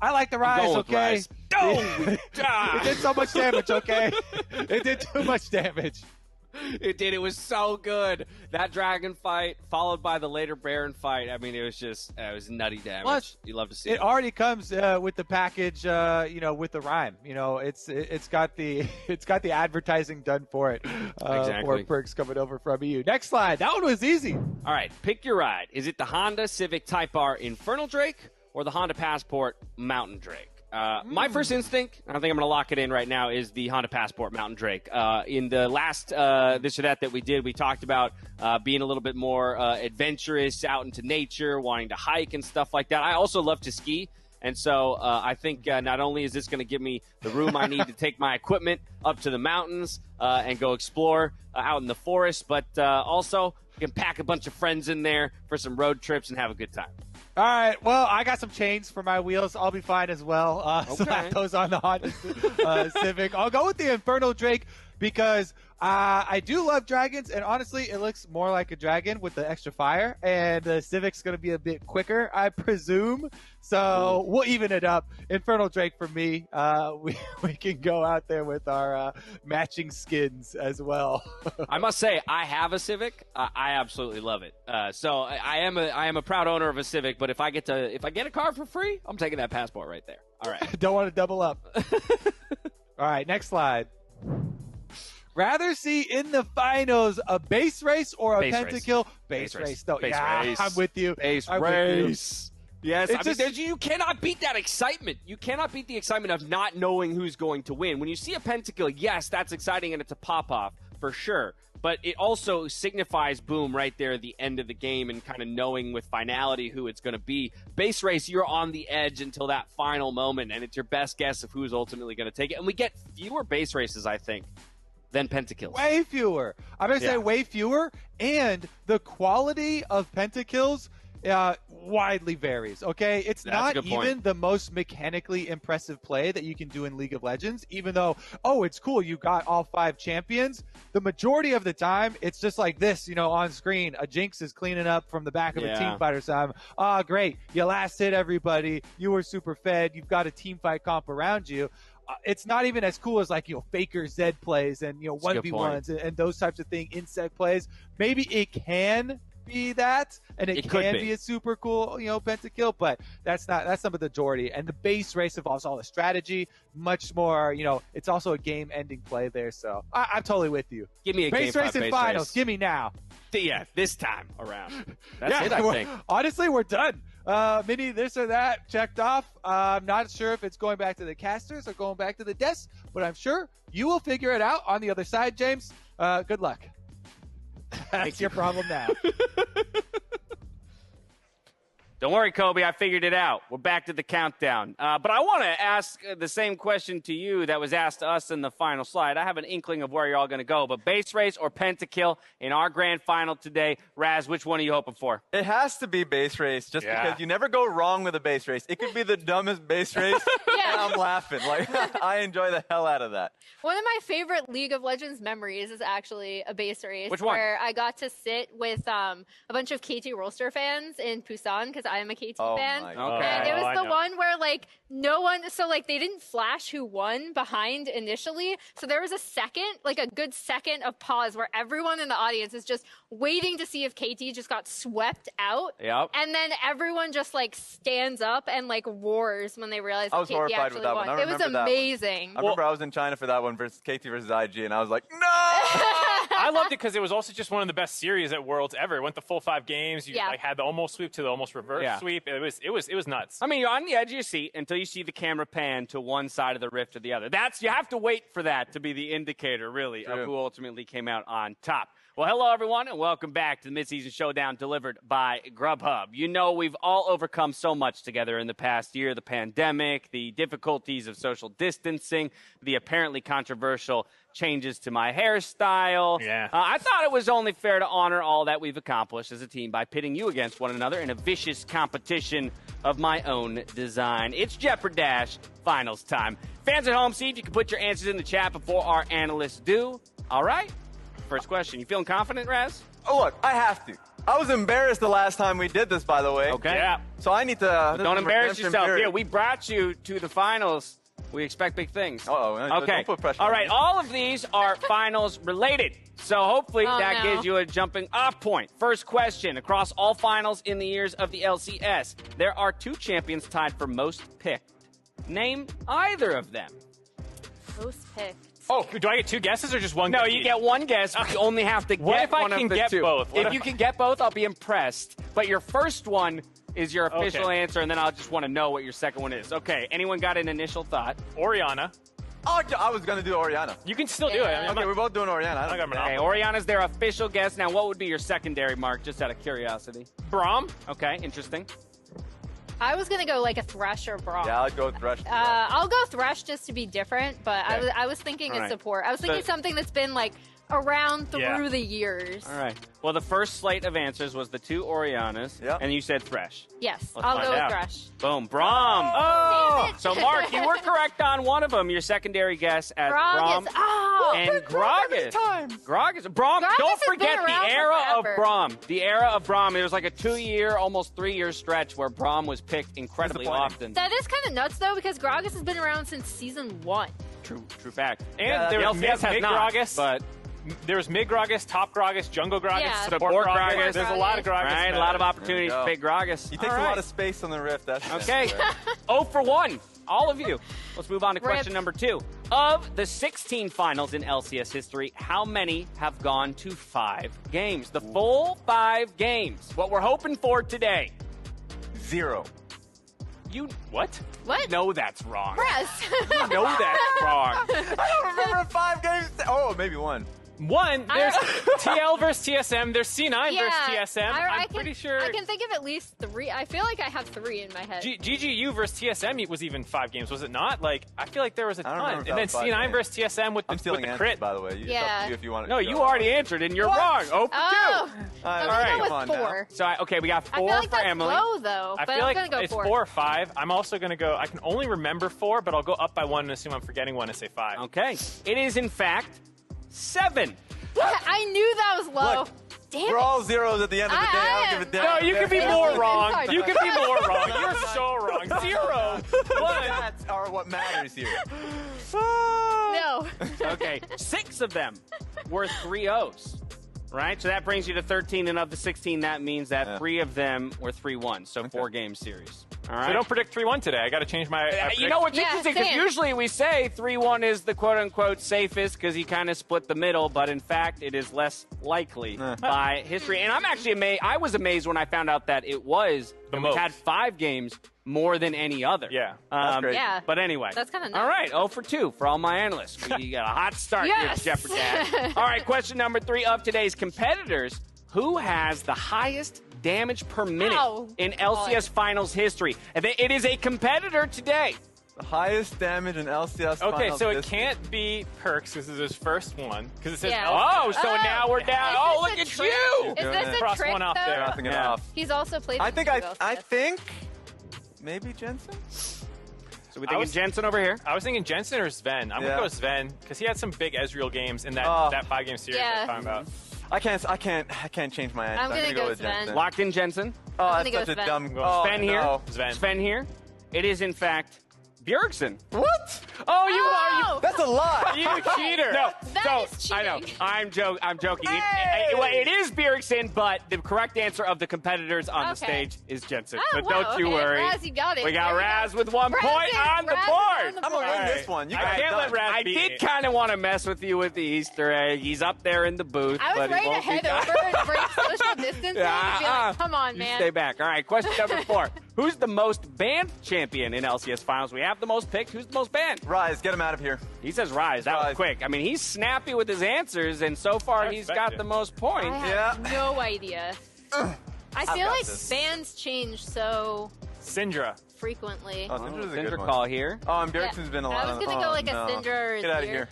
[SPEAKER 14] I like the Rise, okay?
[SPEAKER 1] Rise. Oh,
[SPEAKER 14] it did so much damage, okay? It did too much damage.
[SPEAKER 1] It did. It was so good. That dragon fight followed by the later Baron fight. I mean, it was just, it was nutty damage.
[SPEAKER 14] Plus,
[SPEAKER 1] you love to see
[SPEAKER 14] it. Already comes with the package, with the rhyme. It's got the advertising done for it.
[SPEAKER 1] Exactly.
[SPEAKER 14] For Perks coming over from EU. Next slide. That one was easy.
[SPEAKER 1] All right, pick your ride. Is it the Honda Civic Type R Infernal Drake or the Honda Passport Mountain Drake? My first instinct, I think I'm going to lock it in right now, is the Honda Passport Mountain Drake. In the last this or that we did, we talked about being a little bit more adventurous, out into nature, wanting to hike and stuff like that. I also love to ski. And so I think not only is this going to give me the room I need to take my equipment up to the mountains and go explore out in the forest, but also I can pack a bunch of friends in there for some road trips and have a good time.
[SPEAKER 14] All right, well, I got some chains for my wheels. I'll be fine as well. So that goes on the Honda Civic. I'll go with the Infernal Drake because I do love dragons, and honestly, it looks more like a dragon with the extra fire, and the Civic's going to be a bit quicker, I presume. So we'll even it up. Infernal Drake for me. We can go out there with our matching skins as well.
[SPEAKER 1] I must say, I have a Civic. I absolutely love it. So I am a proud owner of a Civic. But if I get a car for free, I'm taking that Passport right there. All right.
[SPEAKER 14] Don't want to double up. All right, next slide. Rather see in the finals a base race or a pentakill? Base race. No,
[SPEAKER 1] Base
[SPEAKER 14] yeah,
[SPEAKER 1] race.
[SPEAKER 14] I'm with you.
[SPEAKER 1] Base
[SPEAKER 14] I'm
[SPEAKER 1] race. Yes,
[SPEAKER 14] It's
[SPEAKER 1] you cannot beat that excitement. You cannot beat the excitement of not knowing who's going to win. When you see a pentakill, yes, that's exciting and it's a pop-off for sure. But it also signifies, boom, right there at the end of the game and kind of knowing with finality who it's going to be. Base race, you're on the edge until that final moment, and it's your best guess of who's ultimately going to take it. And we get fewer base races, I think, than pentakills.
[SPEAKER 14] Way fewer. I'm going to say way fewer, and the quality of pentakills widely varies, okay? It's not even the most mechanically impressive play that you can do in League of Legends, even though, it's cool, you got all 5 champions. The majority of the time, it's just like this, on screen. A Jinx is cleaning up from the back of a team fight or something. Great. You last hit everybody. You were super fed. You've got a team fight comp around you. It's not even as cool as Faker Zed plays and 1v1s and those types of things, insect plays. Maybe it can be that, and it can be a super cool pentakill, but that's not the majority. And the base race involves all the strategy, much more. It's also a game-ending play there. So I'm totally with you.
[SPEAKER 1] Give me a
[SPEAKER 14] base race in finals. Give me now.
[SPEAKER 1] Yeah, this time around. That's it. I think.
[SPEAKER 14] Honestly, we're done. Mini this or that checked off. I'm not sure if it's going back to the casters or going back to the desk, but I'm sure you will figure it out on the other side, James. Good luck. That's your problem now.
[SPEAKER 1] Don't worry, Kobe. I figured it out. We're back to the countdown. But I want to ask the same question to you that was asked to us in the final slide. I have an inkling of where you're all going to go. But base race or pentakill in our grand final today, Raz, which one are you hoping for?
[SPEAKER 2] It has to be base race, just because you never go wrong with a base race. It could be the dumbest base race, and I'm laughing. I enjoy the hell out of that.
[SPEAKER 4] One of my favorite League of Legends memories is actually a base race.
[SPEAKER 1] Which one?
[SPEAKER 4] Where I got to sit with a bunch of KT Rolster fans in Busan, because I am a KT fan. And it was the one where no one, they didn't flash who won behind initially. So there was a good second of pause where everyone in the audience is just waiting to see if KT just got swept out.
[SPEAKER 1] Yep.
[SPEAKER 4] And then everyone just stands up and roars when they realize
[SPEAKER 2] I was
[SPEAKER 4] KT
[SPEAKER 2] horrified
[SPEAKER 4] actually
[SPEAKER 2] with that
[SPEAKER 4] won.
[SPEAKER 2] one.
[SPEAKER 4] It was amazing.
[SPEAKER 2] I remember I was in China for that one versus KT versus IG, and I was like, no!
[SPEAKER 3] I loved it because it was also just one of the best series at Worlds ever. It went the full 5 games. You had the almost sweep to the almost reverse sweep. It was nuts.
[SPEAKER 1] I mean, you're on the edge of your seat until you see the camera pan to one side of the rift or the other. You have to wait for that to be the indicator, really, of who ultimately came out on top. Well, hello, everyone, and welcome back to the Mid-Season Showdown delivered by Grubhub. You know, we've all overcome so much together in the past year, the pandemic, the difficulties of social distancing, the apparently controversial changes to my hairstyle.
[SPEAKER 3] Yeah.
[SPEAKER 1] I thought it was only fair to honor all that we've accomplished as a team by pitting you against one another in a vicious competition of my own design. It's Jeopardash finals time. Fans at home, see if you can put your answers in the chat before our analysts do. All right? First question. You feeling confident, Raz?
[SPEAKER 2] Oh, look, I have to. I was embarrassed the last time we did this, by the way.
[SPEAKER 1] Okay.
[SPEAKER 3] Yeah.
[SPEAKER 2] So I need to...
[SPEAKER 1] Don't embarrass yourself. Yeah, we brought you to the finals. We expect big things.
[SPEAKER 2] Uh-oh.
[SPEAKER 1] Okay.
[SPEAKER 2] Don't put pressure
[SPEAKER 1] All
[SPEAKER 2] on
[SPEAKER 1] right.
[SPEAKER 2] me.
[SPEAKER 1] All of these are finals related. So hopefully that gives you a jumping off point. First question. Across all finals in the years of the LCS, there are 2 champions tied for most picked. Name either of them.
[SPEAKER 4] Most picked.
[SPEAKER 3] Oh, do I get 2 guesses or just one?
[SPEAKER 1] No,
[SPEAKER 3] guess
[SPEAKER 1] you
[SPEAKER 3] each?
[SPEAKER 1] get one guess. You only have to
[SPEAKER 3] What
[SPEAKER 1] get
[SPEAKER 3] if I
[SPEAKER 1] one
[SPEAKER 3] can
[SPEAKER 1] of the
[SPEAKER 3] get
[SPEAKER 1] 2.
[SPEAKER 3] both? What
[SPEAKER 1] If
[SPEAKER 3] if
[SPEAKER 1] you can get both, I'll be impressed. But your first one is your official
[SPEAKER 3] Okay.
[SPEAKER 1] answer, and then I'll just want to know what your second one is. Okay, anyone got an initial thought?
[SPEAKER 3] Oriana.
[SPEAKER 2] Oh, I was going to do Oriana.
[SPEAKER 3] You can still do it. I mean, I'm
[SPEAKER 2] Okay,
[SPEAKER 3] not-
[SPEAKER 2] we're both doing Oriana. I
[SPEAKER 3] I
[SPEAKER 2] don't
[SPEAKER 3] got
[SPEAKER 1] Okay,
[SPEAKER 3] monopoly.
[SPEAKER 1] Oriana's their official guess. Now, what would be your secondary mark, just out of curiosity?
[SPEAKER 3] Braum.
[SPEAKER 1] Okay, interesting.
[SPEAKER 4] I was gonna go like a Thresh or Braum.
[SPEAKER 2] Yeah, I'll go with Thresh.
[SPEAKER 4] I'll go Thresh just to be different, but
[SPEAKER 1] Okay.
[SPEAKER 4] I was thinking
[SPEAKER 1] All
[SPEAKER 4] a
[SPEAKER 1] right.
[SPEAKER 4] support. I was thinking
[SPEAKER 1] So-
[SPEAKER 4] something that's been like around through
[SPEAKER 3] Yeah.
[SPEAKER 4] the years.
[SPEAKER 1] All right. Well, the first slate of answers was the 2 Orianas,
[SPEAKER 2] Yep.
[SPEAKER 1] and you said Thresh.
[SPEAKER 4] Yes,
[SPEAKER 1] Let's
[SPEAKER 4] I'll
[SPEAKER 1] find
[SPEAKER 4] go with
[SPEAKER 1] out.
[SPEAKER 4] Thresh.
[SPEAKER 1] Boom. Braum. Oh!
[SPEAKER 4] Damn it.
[SPEAKER 1] So, Mark, you were correct on one of them. Your secondary guess at Braum.
[SPEAKER 4] Gragas. Oh,
[SPEAKER 1] And Gragas. Braum.
[SPEAKER 4] Gragas
[SPEAKER 1] Don't
[SPEAKER 4] has been
[SPEAKER 1] forget
[SPEAKER 4] around
[SPEAKER 1] the era of
[SPEAKER 4] forever.
[SPEAKER 1] Braum. The era of Braum. There was like a 2-year, almost 3-year stretch where Braum was picked incredibly often.
[SPEAKER 4] that is kind of nuts though, because Gragas has been around since season 1.
[SPEAKER 1] True fact.
[SPEAKER 3] And
[SPEAKER 1] Yeah,
[SPEAKER 3] there
[SPEAKER 1] the
[SPEAKER 3] was
[SPEAKER 1] LCS has
[SPEAKER 3] mid
[SPEAKER 1] not,
[SPEAKER 3] Gragas,
[SPEAKER 1] but
[SPEAKER 3] there was mid Gragas, top Gragas, jungle Gragas,
[SPEAKER 4] Yeah.
[SPEAKER 3] support Gragas.
[SPEAKER 1] Gragas.
[SPEAKER 3] There's a lot of Gragas.
[SPEAKER 1] Right, a lot of opportunities
[SPEAKER 2] There
[SPEAKER 1] to
[SPEAKER 2] you
[SPEAKER 1] pick Gragas.
[SPEAKER 2] He takes
[SPEAKER 1] All
[SPEAKER 2] a
[SPEAKER 1] right.
[SPEAKER 2] lot of space on the rift. That's
[SPEAKER 1] Okay. 0 for 1. All of you. Let's move on to question
[SPEAKER 4] Rip.
[SPEAKER 1] number 2. Of the 16 finals in LCS history, how many have gone to 5 games? The full 5 games. What we're hoping for today.
[SPEAKER 2] 0.
[SPEAKER 1] You what?
[SPEAKER 4] What?
[SPEAKER 1] No, that's wrong.
[SPEAKER 4] Press.
[SPEAKER 1] You know that's wrong.
[SPEAKER 2] I don't remember 5 games. Oh, maybe 1.
[SPEAKER 3] One, there's TL versus TSM. There's C9 versus TSM. I'm pretty sure.
[SPEAKER 4] I can think of at least 3. I feel like I have 3 in my head.
[SPEAKER 3] GGU versus TSM was even 5 games, was it not? Like, I feel like there was a
[SPEAKER 2] I don't
[SPEAKER 3] ton.
[SPEAKER 2] remember if
[SPEAKER 3] And then
[SPEAKER 2] that was 5
[SPEAKER 3] C9
[SPEAKER 2] games.
[SPEAKER 3] versus TSM with
[SPEAKER 2] I'm
[SPEAKER 3] the
[SPEAKER 2] stealing answers,
[SPEAKER 3] crit.
[SPEAKER 2] by the way. It's up
[SPEAKER 4] Yeah.
[SPEAKER 2] to you if you want to.
[SPEAKER 1] No, you already answered and you're wrong. 0 for 2.
[SPEAKER 4] Oh, I'm
[SPEAKER 1] right,
[SPEAKER 4] gonna
[SPEAKER 2] come
[SPEAKER 4] go
[SPEAKER 2] on
[SPEAKER 4] with
[SPEAKER 2] now.
[SPEAKER 4] 4.
[SPEAKER 1] So, okay, we got 4
[SPEAKER 4] I feel like
[SPEAKER 1] for
[SPEAKER 4] that's
[SPEAKER 1] Emily.
[SPEAKER 4] low though,
[SPEAKER 3] I
[SPEAKER 4] but
[SPEAKER 3] feel
[SPEAKER 4] I'm
[SPEAKER 3] like
[SPEAKER 4] gonna go
[SPEAKER 3] it's
[SPEAKER 4] 4.
[SPEAKER 3] 4 or 5. I'm also going to go, I can only remember 4, but I'll go up by 1 and assume I'm forgetting 1 and say 5.
[SPEAKER 1] Okay. It is, in fact, 7.
[SPEAKER 4] I knew that was low.
[SPEAKER 2] Look,
[SPEAKER 4] Damn
[SPEAKER 2] We're
[SPEAKER 4] it.
[SPEAKER 2] all zeros at the end of the day. I don't give a damn.
[SPEAKER 3] No, you can be
[SPEAKER 4] Yeah.
[SPEAKER 3] more
[SPEAKER 4] Yeah.
[SPEAKER 3] wrong.
[SPEAKER 4] Sorry.
[SPEAKER 3] You can be more wrong. You're so wrong. 0. 1.
[SPEAKER 2] That's are what matters here.
[SPEAKER 4] No.
[SPEAKER 1] Okay, 6 of them were 3-0s. Right? So that brings you to 13, and of the 16, that means that 3 of them were 3-1, so 4-game series. All right?
[SPEAKER 3] So don't predict 3-1 today. I got to change my.
[SPEAKER 1] You know what's
[SPEAKER 4] Yeah,
[SPEAKER 1] interesting? Because
[SPEAKER 4] same.
[SPEAKER 1] usually we say 3-1 is the quote-unquote safest because he kind of split the middle, but in fact it is less likely by history. And I'm actually amazed. I was amazed when I found out that it was
[SPEAKER 3] The
[SPEAKER 1] we've
[SPEAKER 3] most.
[SPEAKER 1] had 5 games more than any other.
[SPEAKER 3] Yeah.
[SPEAKER 2] That's great.
[SPEAKER 4] Yeah.
[SPEAKER 1] But anyway.
[SPEAKER 4] That's kinda nuts.
[SPEAKER 1] All right, 0 for 2 for all my analysts. We got a hot start
[SPEAKER 4] Yes.
[SPEAKER 1] here at Jeopardash. All right, question number 3 of today's competitors. Who has the highest damage per minute
[SPEAKER 4] Ow.
[SPEAKER 1] in LCS Finals history? It is a competitor today.
[SPEAKER 2] The highest damage in LCS.
[SPEAKER 3] Okay,
[SPEAKER 2] finals
[SPEAKER 3] so it
[SPEAKER 2] history.
[SPEAKER 3] can't be Perks. This is his first one because it says
[SPEAKER 4] Yeah.
[SPEAKER 1] Oh, so now we're down.
[SPEAKER 4] Is
[SPEAKER 1] Oh,
[SPEAKER 4] this
[SPEAKER 1] look
[SPEAKER 4] a
[SPEAKER 1] at
[SPEAKER 4] trick?
[SPEAKER 1] you.
[SPEAKER 4] Is this a
[SPEAKER 3] Cross
[SPEAKER 4] trick
[SPEAKER 3] one off
[SPEAKER 4] though?
[SPEAKER 3] there.
[SPEAKER 2] Crossing it
[SPEAKER 1] Yeah.
[SPEAKER 2] off.
[SPEAKER 4] He's also played.
[SPEAKER 2] I
[SPEAKER 4] in
[SPEAKER 2] think
[SPEAKER 4] Google,
[SPEAKER 2] I
[SPEAKER 4] so-
[SPEAKER 2] think maybe Jensen.
[SPEAKER 1] So we thinking Jensen over here?
[SPEAKER 3] I was thinking Jensen or Sven. I'm
[SPEAKER 2] Yeah.
[SPEAKER 3] gonna go Sven because he had some big Ezreal games in that
[SPEAKER 2] Oh.
[SPEAKER 3] that 5-game series
[SPEAKER 4] Yeah.
[SPEAKER 3] I'm talking about.
[SPEAKER 2] I can't change my answer.
[SPEAKER 4] I'm gonna go
[SPEAKER 2] with
[SPEAKER 4] Sven.
[SPEAKER 2] Jensen.
[SPEAKER 1] Locked in Jensen.
[SPEAKER 2] Oh,
[SPEAKER 4] I'm
[SPEAKER 2] that's
[SPEAKER 4] gonna
[SPEAKER 2] such
[SPEAKER 4] go
[SPEAKER 2] a
[SPEAKER 4] Sven.
[SPEAKER 2] dumb. Oh,
[SPEAKER 1] Sven here.
[SPEAKER 2] no.
[SPEAKER 3] Sven.
[SPEAKER 1] here. It is in fact Bjergsen.
[SPEAKER 2] What?
[SPEAKER 1] Oh, you
[SPEAKER 4] Oh!
[SPEAKER 2] That's a lie.
[SPEAKER 3] You cheater!
[SPEAKER 1] No,
[SPEAKER 4] That
[SPEAKER 1] so
[SPEAKER 4] is
[SPEAKER 1] I know.
[SPEAKER 4] cheating.
[SPEAKER 1] I'm joking.
[SPEAKER 2] Hey!
[SPEAKER 1] It is Bjergsen, but the correct answer of the competitors on the
[SPEAKER 4] Okay.
[SPEAKER 1] stage is Jensen.
[SPEAKER 4] Oh,
[SPEAKER 1] so
[SPEAKER 4] wow,
[SPEAKER 1] don't you
[SPEAKER 4] okay.
[SPEAKER 1] worry.
[SPEAKER 4] Raz, you got it.
[SPEAKER 1] We got
[SPEAKER 4] There we
[SPEAKER 1] Raz
[SPEAKER 4] go.
[SPEAKER 1] with 1
[SPEAKER 4] Raz
[SPEAKER 1] point
[SPEAKER 4] is-
[SPEAKER 1] on the
[SPEAKER 4] Raz is
[SPEAKER 1] board.
[SPEAKER 4] on the
[SPEAKER 2] I'm gonna win
[SPEAKER 4] board.
[SPEAKER 2] this one. You
[SPEAKER 3] I
[SPEAKER 2] guys
[SPEAKER 3] can't
[SPEAKER 2] done.
[SPEAKER 3] let Raz
[SPEAKER 1] I
[SPEAKER 3] beat
[SPEAKER 1] did
[SPEAKER 3] me.
[SPEAKER 1] kind of want to mess with you with the Easter egg. He's up there in the booth.
[SPEAKER 4] I was
[SPEAKER 1] but he
[SPEAKER 4] ready to
[SPEAKER 1] won't be
[SPEAKER 4] head over and break social distancing and be like, come on,
[SPEAKER 1] You
[SPEAKER 4] man.
[SPEAKER 1] stay back. All right, question number 4. Who's the most banned champion in LCS Finals? We have the most picked. Who's the most banned?
[SPEAKER 2] Rise, get him out of here.
[SPEAKER 1] He says Rise. That was quick. I mean, he's snappy with his answers, and so far he's got the most points.
[SPEAKER 4] I have no idea. I feel like bans change so
[SPEAKER 3] Syndra.
[SPEAKER 4] frequently.
[SPEAKER 2] Oh, Syndra's a good
[SPEAKER 1] Syndra
[SPEAKER 2] one.
[SPEAKER 1] call here.
[SPEAKER 2] Oh, and Bjergsen's been a lot.
[SPEAKER 4] I was going to go like a Syndra or a
[SPEAKER 2] Get out of
[SPEAKER 4] Azir.
[SPEAKER 2] here.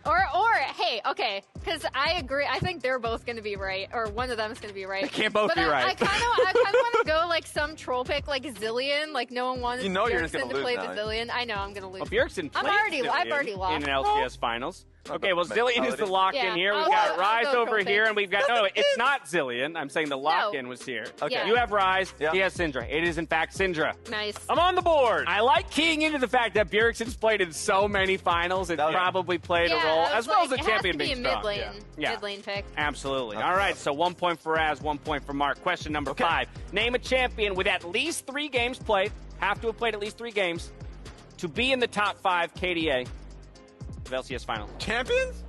[SPEAKER 4] Or hey, okay, because I agree. I think they're both going to be right, or one of them is going to be right.
[SPEAKER 1] They can't both
[SPEAKER 4] but
[SPEAKER 1] be right.
[SPEAKER 4] I kind of want to go like some troll pick, like Zillion. Like no one wanted
[SPEAKER 2] you're just
[SPEAKER 4] Bjergsen
[SPEAKER 2] gonna
[SPEAKER 4] to play
[SPEAKER 2] lose
[SPEAKER 4] the
[SPEAKER 2] now.
[SPEAKER 4] Zillion. I know I'm going to lose.
[SPEAKER 1] Well, Bjergsen
[SPEAKER 4] I've
[SPEAKER 1] played
[SPEAKER 4] already
[SPEAKER 1] Zillion
[SPEAKER 4] lost.
[SPEAKER 1] in an LCS Finals. Okay, well, Zillion is the
[SPEAKER 2] Paladin.
[SPEAKER 1] lock-in here. We've
[SPEAKER 4] I'll
[SPEAKER 1] got
[SPEAKER 4] go
[SPEAKER 1] Rise over
[SPEAKER 4] Troll
[SPEAKER 1] here,
[SPEAKER 4] pick.
[SPEAKER 1] and we've got... No, it's not Zillion. I'm saying the lock-in was here.
[SPEAKER 2] Okay.
[SPEAKER 4] Yeah.
[SPEAKER 1] You have Rise.
[SPEAKER 2] Yeah.
[SPEAKER 1] He has Syndra. It is, in fact, Syndra.
[SPEAKER 4] Nice.
[SPEAKER 3] I'm on the board.
[SPEAKER 1] I like keying into the fact that Bjergsen's played in so many finals. It probably played a role,
[SPEAKER 4] I
[SPEAKER 1] as
[SPEAKER 4] was
[SPEAKER 1] well as
[SPEAKER 4] like,
[SPEAKER 1] the
[SPEAKER 4] it has
[SPEAKER 1] champion
[SPEAKER 4] to be
[SPEAKER 1] being
[SPEAKER 4] a
[SPEAKER 1] strong.
[SPEAKER 4] mid lane,
[SPEAKER 1] Yeah.
[SPEAKER 4] mid lane pick.
[SPEAKER 1] Absolutely. All right, so 1 point for Raz, 1 point for Mark. Question number 5. Name a champion with at least 3 games played, have to have played at least 3 games, to be in the top 5 KDA of LCS Final.
[SPEAKER 2] Champions?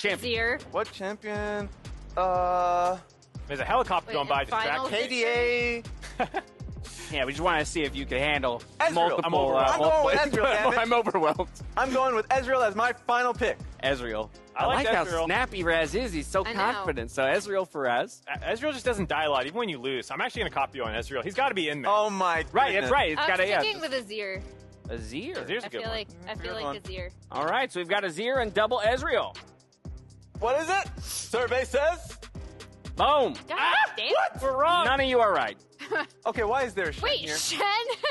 [SPEAKER 4] Zir.
[SPEAKER 2] What champion?
[SPEAKER 3] There's a helicopter going by.
[SPEAKER 4] finals
[SPEAKER 3] Distract.
[SPEAKER 2] KDA.
[SPEAKER 1] Yeah, we just want to see if you could handle
[SPEAKER 2] Ezreal.
[SPEAKER 1] multiple.
[SPEAKER 2] I'm overwhelmed. I'm going with Ezreal, damn it.
[SPEAKER 1] I'm overwhelmed.
[SPEAKER 2] I'm going with Ezreal as my final pick.
[SPEAKER 1] Ezreal.
[SPEAKER 3] I like
[SPEAKER 1] how
[SPEAKER 3] Ezreal.
[SPEAKER 1] snappy Raz is. He's so
[SPEAKER 4] I know.
[SPEAKER 1] confident. So Ezreal for Raz.
[SPEAKER 3] Ezreal just doesn't die a lot, even when you lose. I'm actually going to copy you on Ezreal. He's got to be in there.
[SPEAKER 2] Oh my goodness.
[SPEAKER 1] Right, that's right. It's
[SPEAKER 4] I
[SPEAKER 1] got
[SPEAKER 4] was
[SPEAKER 1] a
[SPEAKER 4] thinking with Azir.
[SPEAKER 1] Azir.
[SPEAKER 3] Azir's a
[SPEAKER 4] I
[SPEAKER 3] good
[SPEAKER 4] feel
[SPEAKER 3] one.
[SPEAKER 4] like
[SPEAKER 2] Good one.
[SPEAKER 4] Azir.
[SPEAKER 1] All right, so we've got Azir and double Ezreal.
[SPEAKER 2] What is it? Survey says?
[SPEAKER 1] Boom.
[SPEAKER 4] God damn.
[SPEAKER 2] What?
[SPEAKER 1] We're wrong. None of you are right.
[SPEAKER 2] Okay, why is there a Shen
[SPEAKER 4] Wait,
[SPEAKER 2] here?
[SPEAKER 4] Shen?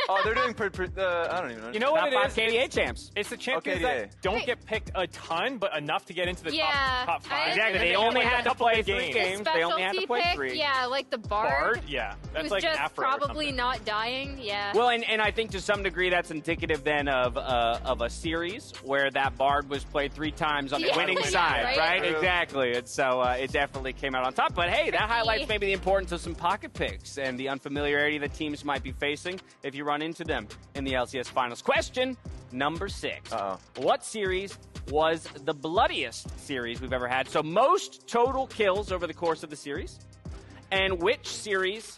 [SPEAKER 2] Oh, they're doing I don't even know.
[SPEAKER 3] You know what
[SPEAKER 1] Top 5
[SPEAKER 3] it is?
[SPEAKER 1] KDA champs.
[SPEAKER 3] It's the champions
[SPEAKER 2] KDA.
[SPEAKER 3] that don't
[SPEAKER 4] Wait.
[SPEAKER 3] get picked a ton, but enough to get into the
[SPEAKER 4] Yeah,
[SPEAKER 3] top 5.
[SPEAKER 1] Exactly. They
[SPEAKER 4] They
[SPEAKER 1] only
[SPEAKER 4] only
[SPEAKER 1] had to
[SPEAKER 3] couple
[SPEAKER 1] play
[SPEAKER 3] big
[SPEAKER 1] 3
[SPEAKER 3] games.
[SPEAKER 1] games. They only had to
[SPEAKER 4] Specialty
[SPEAKER 1] play
[SPEAKER 4] pick,
[SPEAKER 1] 3.
[SPEAKER 4] yeah, like the Bard.
[SPEAKER 3] Yeah, that's
[SPEAKER 4] who's
[SPEAKER 3] like
[SPEAKER 4] just
[SPEAKER 3] Afro or
[SPEAKER 4] probably
[SPEAKER 3] something.
[SPEAKER 4] not dying. Yeah.
[SPEAKER 1] Well, and I think to some degree that's indicative then of a series where that Bard was played 3 times on the
[SPEAKER 4] Yeah,
[SPEAKER 1] winning
[SPEAKER 4] yeah,
[SPEAKER 1] side,
[SPEAKER 4] right?
[SPEAKER 1] right?
[SPEAKER 2] True.
[SPEAKER 1] Exactly. And so it definitely came out on top. But hey, that
[SPEAKER 4] Tricky.
[SPEAKER 1] highlights maybe the importance of some pocket picks and the unfamiliarity that teams might be facing if you run into them in the LCS Finals. Question number 6.
[SPEAKER 2] Uh-oh.
[SPEAKER 1] What series was the bloodiest series we've ever had? So most total kills over the course of the series. And which series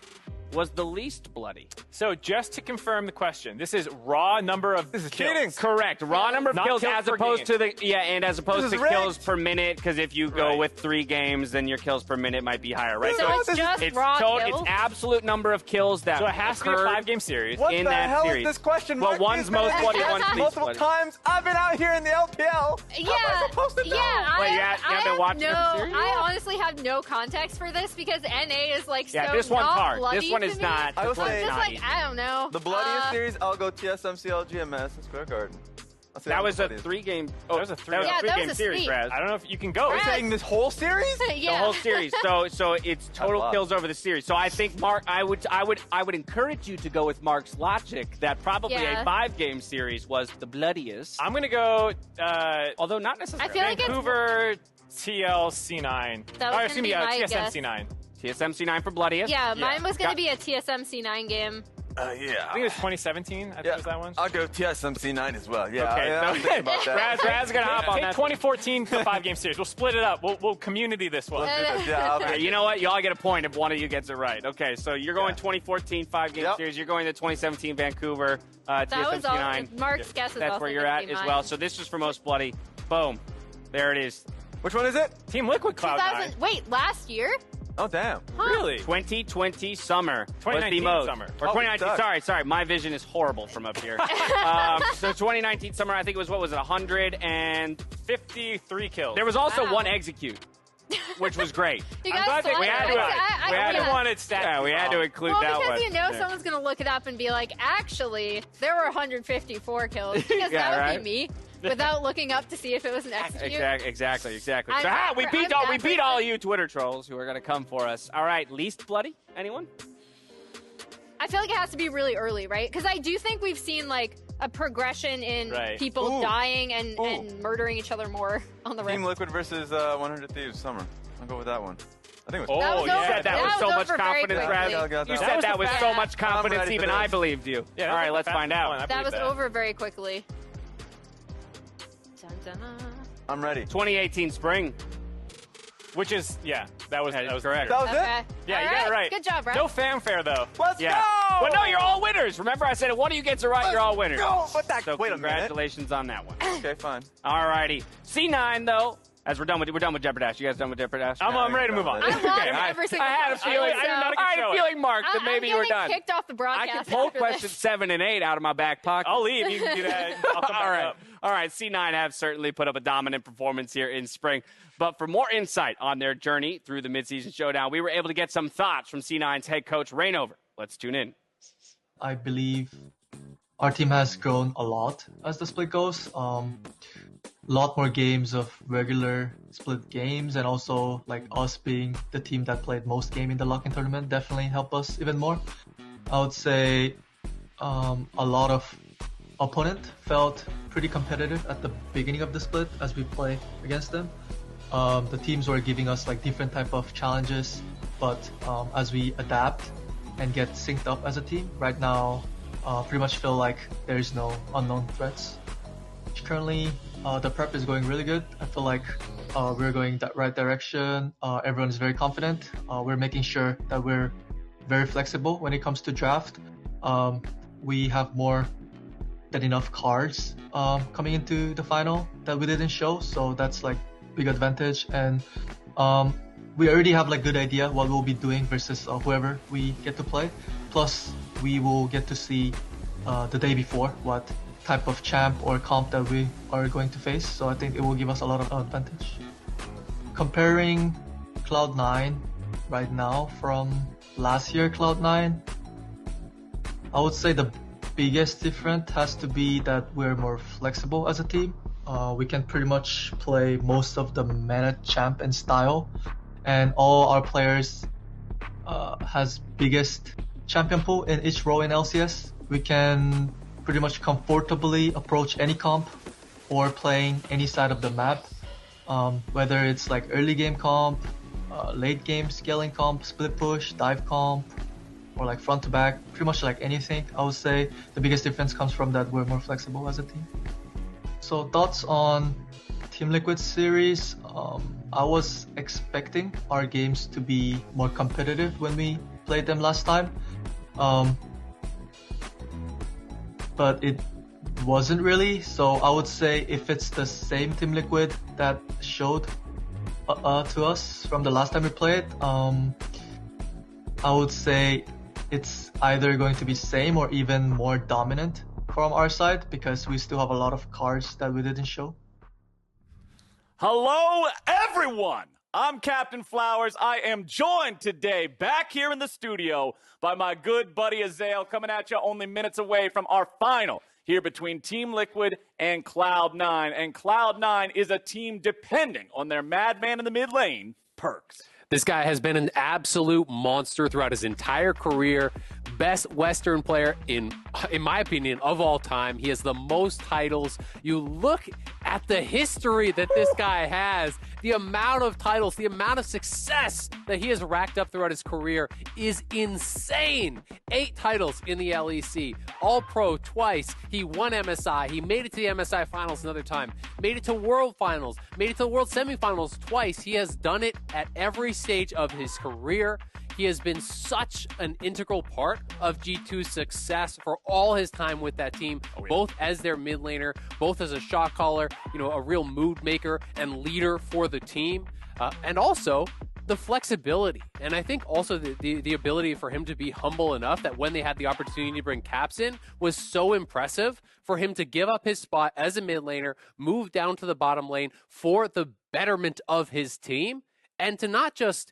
[SPEAKER 1] was the least bloody?
[SPEAKER 3] So just to confirm the question, this is raw number of
[SPEAKER 2] This is
[SPEAKER 3] kills.
[SPEAKER 2] cheating.
[SPEAKER 1] Correct. Raw number of
[SPEAKER 3] Not
[SPEAKER 1] kills
[SPEAKER 3] kills
[SPEAKER 1] as
[SPEAKER 3] per
[SPEAKER 1] opposed
[SPEAKER 3] game.
[SPEAKER 1] to and as opposed
[SPEAKER 2] This
[SPEAKER 1] to
[SPEAKER 2] is rigged.
[SPEAKER 1] kills per minute, because if you go
[SPEAKER 3] Right.
[SPEAKER 1] with 3 games, then your kills per minute might be higher, right?
[SPEAKER 4] So it's just
[SPEAKER 1] it's
[SPEAKER 4] raw kills?
[SPEAKER 1] It's absolute number of kills that
[SPEAKER 3] So it has to be a
[SPEAKER 1] occurred
[SPEAKER 3] 5-game series.
[SPEAKER 2] What
[SPEAKER 1] in
[SPEAKER 2] the
[SPEAKER 1] that
[SPEAKER 2] hell
[SPEAKER 1] series.
[SPEAKER 2] is this question?
[SPEAKER 1] Well,
[SPEAKER 2] Mark?
[SPEAKER 1] one's
[SPEAKER 2] These men
[SPEAKER 1] most
[SPEAKER 2] have
[SPEAKER 1] bloody,
[SPEAKER 2] asked
[SPEAKER 1] one's least
[SPEAKER 2] multiple
[SPEAKER 1] bloody.
[SPEAKER 2] times. I've been out here in the LPL.
[SPEAKER 4] Yeah,
[SPEAKER 2] How am I supposed to know?
[SPEAKER 4] yeah.
[SPEAKER 1] Wait, you
[SPEAKER 4] I
[SPEAKER 1] haven't watched
[SPEAKER 4] no,
[SPEAKER 1] the series?
[SPEAKER 4] I honestly have no context for this because NA is like
[SPEAKER 1] Yeah,
[SPEAKER 4] so
[SPEAKER 1] this one's
[SPEAKER 4] not
[SPEAKER 1] hard.
[SPEAKER 4] bloody
[SPEAKER 1] This one
[SPEAKER 4] to
[SPEAKER 1] is
[SPEAKER 4] me.
[SPEAKER 1] not.
[SPEAKER 2] I will
[SPEAKER 1] This one's
[SPEAKER 2] say-
[SPEAKER 4] Just
[SPEAKER 1] not
[SPEAKER 4] like
[SPEAKER 1] easy.
[SPEAKER 4] I don't know.
[SPEAKER 2] The bloodiest series, I'll go TSM, CLG, and Madison Square Garden. I'll say
[SPEAKER 1] That was a
[SPEAKER 2] bloodiest.
[SPEAKER 1] 3-game.
[SPEAKER 3] That was a
[SPEAKER 4] Yeah, that was
[SPEAKER 1] three-game
[SPEAKER 4] a
[SPEAKER 1] series,
[SPEAKER 4] sweep.
[SPEAKER 1] Raz.
[SPEAKER 3] I don't know if you can go.
[SPEAKER 2] Are you saying this whole series?
[SPEAKER 4] yeah.
[SPEAKER 1] The whole series. So it's total
[SPEAKER 2] lost.
[SPEAKER 1] kills over the series. So I think Mark, I would encourage you to go with Mark's logic that probably
[SPEAKER 4] Yeah.
[SPEAKER 1] a 5-game series was the bloodiest.
[SPEAKER 3] I'm going to go
[SPEAKER 1] Although not necessarily.
[SPEAKER 4] I feel like it's
[SPEAKER 3] Vancouver TLC9.
[SPEAKER 4] That was
[SPEAKER 3] Excuse me,
[SPEAKER 4] gonna be my guess.
[SPEAKER 3] TSMC9.
[SPEAKER 1] TSMC9 for bloodiest.
[SPEAKER 4] Yeah,
[SPEAKER 3] Yeah.
[SPEAKER 4] mine was going
[SPEAKER 1] Got-
[SPEAKER 4] to be a TSMC9 game.
[SPEAKER 2] Yeah.
[SPEAKER 3] I think it was 2017. I think it was that one.
[SPEAKER 2] I'll go TSMC9 as well. Yeah.
[SPEAKER 1] Okay,
[SPEAKER 2] I was thinking about that.
[SPEAKER 1] Raz gonna hop on
[SPEAKER 3] Take
[SPEAKER 1] that.
[SPEAKER 3] 2014 to 5-game series. We'll split it up. We'll community this one.
[SPEAKER 2] Yeah, I'll
[SPEAKER 1] You know what? Y'all get a point if one of you gets it right. Okay, so you're going 2014 5-game
[SPEAKER 2] Yep.
[SPEAKER 1] series. You're going to 2017 Vancouver
[SPEAKER 4] That was all.
[SPEAKER 1] TSMC9.
[SPEAKER 4] Mark's guess is
[SPEAKER 1] That's
[SPEAKER 4] also
[SPEAKER 1] where you're
[SPEAKER 4] gonna
[SPEAKER 1] at
[SPEAKER 4] be
[SPEAKER 1] as
[SPEAKER 4] mine.
[SPEAKER 1] well. So this is for most bloody. Boom. There it is.
[SPEAKER 2] Which one is it?
[SPEAKER 3] Team Liquid Cloud9.
[SPEAKER 4] 2000. Wait, last year?
[SPEAKER 2] Oh, damn.
[SPEAKER 3] Really?
[SPEAKER 1] 2020 summer was the
[SPEAKER 3] 2019
[SPEAKER 1] most.
[SPEAKER 3] summer.
[SPEAKER 1] Or
[SPEAKER 2] Oh,
[SPEAKER 1] 2019.
[SPEAKER 2] we
[SPEAKER 1] Sorry. My vision is horrible from up here. So 2019 summer, I think it was, what was it, 100 and
[SPEAKER 3] 53 kills.
[SPEAKER 1] there was also
[SPEAKER 4] Wow.
[SPEAKER 1] one execute, which was great.
[SPEAKER 4] You
[SPEAKER 3] I'm
[SPEAKER 4] guys
[SPEAKER 3] glad that
[SPEAKER 4] saw
[SPEAKER 1] we
[SPEAKER 4] it?
[SPEAKER 1] had to-
[SPEAKER 4] I
[SPEAKER 1] we had to
[SPEAKER 4] yeah.
[SPEAKER 3] wanted stats.
[SPEAKER 1] Yeah, we had to include
[SPEAKER 4] Well,
[SPEAKER 1] that
[SPEAKER 4] because
[SPEAKER 1] one.
[SPEAKER 4] you know
[SPEAKER 1] Yeah.
[SPEAKER 4] someone's going to look it up and be like, actually, there were 154 kills. Because
[SPEAKER 1] Yeah,
[SPEAKER 4] that would
[SPEAKER 1] right?
[SPEAKER 4] be me without looking up to see if it was an execute.
[SPEAKER 1] Exactly. So
[SPEAKER 4] I'm
[SPEAKER 1] we
[SPEAKER 4] bad
[SPEAKER 1] beat
[SPEAKER 4] for-
[SPEAKER 1] all
[SPEAKER 4] I'm
[SPEAKER 1] we
[SPEAKER 4] bad
[SPEAKER 1] beat
[SPEAKER 4] for-
[SPEAKER 1] all you Twitter trolls who are going to come for us. All right, least bloody? Anyone?
[SPEAKER 4] I feel like it has to be really early, right? Because I do think we've seen like a progression in
[SPEAKER 3] Right.
[SPEAKER 4] people
[SPEAKER 2] Ooh.
[SPEAKER 4] dying and murdering each other more on the
[SPEAKER 2] Team
[SPEAKER 4] rift.
[SPEAKER 2] Liquid versus 100 Thieves Summer. I'll go with that one. I think it was.
[SPEAKER 4] That was
[SPEAKER 1] you
[SPEAKER 4] over-
[SPEAKER 1] said that
[SPEAKER 4] that
[SPEAKER 1] with
[SPEAKER 4] was
[SPEAKER 1] so much
[SPEAKER 4] over very
[SPEAKER 1] confidence,
[SPEAKER 4] quickly.
[SPEAKER 1] Raz.
[SPEAKER 2] Yeah, I got
[SPEAKER 1] You
[SPEAKER 2] that
[SPEAKER 1] said
[SPEAKER 2] one.
[SPEAKER 1] that with
[SPEAKER 4] fast-
[SPEAKER 1] so much
[SPEAKER 2] I'm
[SPEAKER 1] confidence,
[SPEAKER 2] ready for
[SPEAKER 1] even
[SPEAKER 2] this.
[SPEAKER 1] I believed you.
[SPEAKER 3] Yeah,
[SPEAKER 1] All right,
[SPEAKER 3] that's
[SPEAKER 1] let's
[SPEAKER 3] a
[SPEAKER 1] find
[SPEAKER 3] fast
[SPEAKER 1] out.
[SPEAKER 3] one. I
[SPEAKER 4] That
[SPEAKER 3] believe
[SPEAKER 4] was
[SPEAKER 3] that.
[SPEAKER 4] over very quickly. Dun, dun, dun.
[SPEAKER 2] I'm ready.
[SPEAKER 1] 2018 spring.
[SPEAKER 3] Which is, that was
[SPEAKER 1] correct.
[SPEAKER 2] That was
[SPEAKER 4] Okay.
[SPEAKER 2] it?
[SPEAKER 3] Yeah,
[SPEAKER 4] All
[SPEAKER 3] you got it right.
[SPEAKER 4] Good job, Brett.
[SPEAKER 3] No fanfare, though.
[SPEAKER 2] Let's
[SPEAKER 1] Yeah.
[SPEAKER 2] go!
[SPEAKER 1] Well, no, you're all winners. Remember, I said if one of you gets it right, you're all winners.
[SPEAKER 2] Go! But that,
[SPEAKER 1] So
[SPEAKER 2] wait a minute.
[SPEAKER 1] congratulations on that one.
[SPEAKER 2] Okay, fine.
[SPEAKER 1] All righty. C9, though, as we're done with Jeopardash. You guys done with Jeopardash?
[SPEAKER 3] I'm ready to move on.
[SPEAKER 4] I'm
[SPEAKER 1] Okay,
[SPEAKER 4] on
[SPEAKER 1] I-
[SPEAKER 4] every single
[SPEAKER 1] I had a
[SPEAKER 4] question,
[SPEAKER 1] feeling.
[SPEAKER 3] I did not
[SPEAKER 1] I
[SPEAKER 3] get
[SPEAKER 1] had a feeling, Mark, that maybe you were done.
[SPEAKER 4] I'm getting kicked off the
[SPEAKER 1] I
[SPEAKER 4] broadcast.
[SPEAKER 1] can pull
[SPEAKER 4] after
[SPEAKER 1] questions
[SPEAKER 4] this.
[SPEAKER 1] 7 and 8 out of my back pocket.
[SPEAKER 3] I'll leave. You can do that. I'll come back
[SPEAKER 1] All right.
[SPEAKER 3] up.
[SPEAKER 1] All right. C9 have certainly put up a dominant performance here in spring. But for more insight on their journey through the Mid-Season Showdown, we were able to get some thoughts from C9's head coach, Raynov. Let's tune in.
[SPEAKER 15] I believe our team has grown a lot as the split goes. Lot more games of regular split games, and also like us being the team that played most game in the lock-in tournament definitely helped us even more. I would say a lot of opponent felt pretty competitive at the beginning of the split as we play against them. The teams were giving us like different type of challenges, but as we adapt and get synced up as a team, right now pretty much feel like there's no unknown threats. Currently, the prep is going really good. I feel like we're going that right direction. Everyone is very confident. We're making sure that we're very flexible when it comes to draft. We have more than enough cards coming into the final that we didn't show, so that's like big advantage. And we already have like good idea what we'll be doing versus whoever we get to play. Plus, we will get to see the day before what type of champ or comp that we are going to face, so I think it will give us a lot of advantage. Comparing Cloud9 right now from last year Cloud9, I would say the biggest difference has to be that we're more flexible as a team. We can pretty much play most of the meta champ and style, and all our players has biggest champion pool in each row in LCS. We can pretty much comfortably approach any comp or playing any side of the map, whether it's like early game comp, late game scaling comp, split push, dive comp, or like front to back, pretty much like anything. I would say the biggest difference comes from that we're more flexible as a team. So thoughts on Team Liquid series, I was expecting our games to be more competitive when we played them last time. But it wasn't really, so I would say if it's the same Team Liquid that showed to us from the last time we played, I would say it's either going to be same or even more dominant from our side, because we still have a lot of cards that we didn't show.
[SPEAKER 16] Hello, everyone! I'm Captain Flowers. I am joined today back here in the studio by my good buddy Azael, coming at you only minutes away from our final here between Team Liquid and Cloud9. And Cloud9 is a team depending on their madman in the mid lane, Perks.
[SPEAKER 6] This guy has been an absolute monster throughout his entire career. Best Western player, in my opinion, of all time. He has the most titles. You look at the history that this guy has, the amount of titles, the amount of success that he has racked up throughout his career is insane. 8 titles in the LEC, All-Pro twice. He won MSI. He made it to the MSI Finals another time. Made it to World Finals. Made it to the World Semifinals twice. He has done it at every stage of his career. He has been such an integral part of G2's success for all his time with that team, both as their mid laner, both as a shot caller, a real mood maker and leader for the team, and also the flexibility. And I think also the ability for him to be humble enough that when they had the opportunity to bring Caps in was so impressive for him to give up his spot as a mid laner, move down to the bottom lane for the betterment of his team, and to not just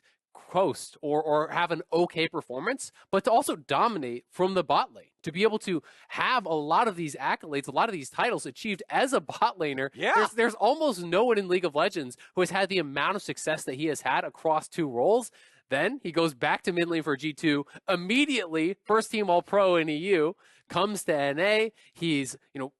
[SPEAKER 6] coast or have an okay performance, but to also dominate from the bot lane, to be able to have a lot of these accolades, a lot of these titles achieved as a bot laner.
[SPEAKER 16] Yeah.
[SPEAKER 6] There's almost no one in League of Legends who has had the amount of success that he has had across 2 roles. Then he goes back to mid lane for G2, immediately first team All-Pro in EU, comes to NA. He's,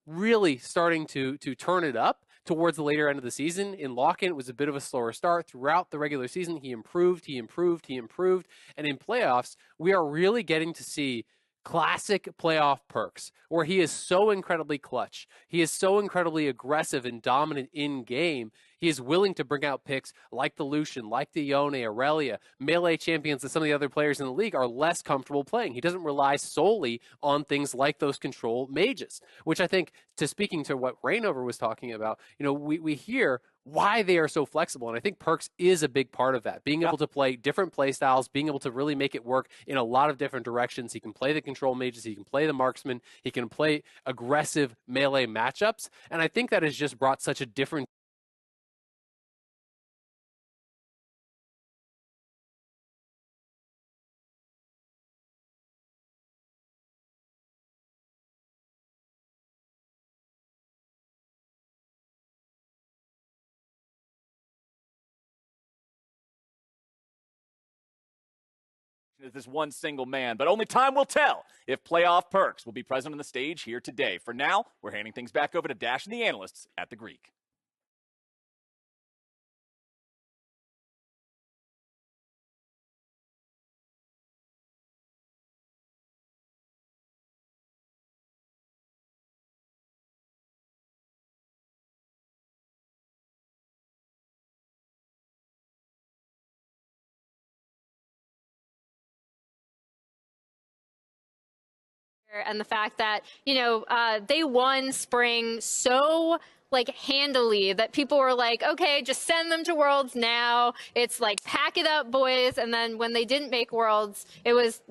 [SPEAKER 6] really starting to turn it up towards the later end of the season. In lock-in, it was a bit of a slower start. Throughout the regular season, he improved. And in playoffs, we are really getting to see classic playoff Perks, where he is so incredibly clutch. He is so incredibly aggressive and dominant in game. he is willing to bring out picks like the Lucian, like the Yone, Aurelia, melee champions that some of the other players in the league are less comfortable playing. He doesn't rely solely on things like those control mages, which I think, speaking to what Raynov was talking about, we hear why they are so flexible. And I think Perkz is a big part of that. Being able to play different play styles, being able to really make it work in a lot of different directions. He can play the control mages, he can play the marksman, he can play aggressive melee matchups. And I think that has just brought such a different
[SPEAKER 16] as this one single man, but only time will tell if playoff Perkz will be present on the stage here today. For now, we're handing things back over to Dash and the analysts at the Greek.
[SPEAKER 4] And the fact that, they won spring so handily that people were like, okay, just send them to Worlds now. It's like, pack it up, boys. And then when they didn't make Worlds, it was,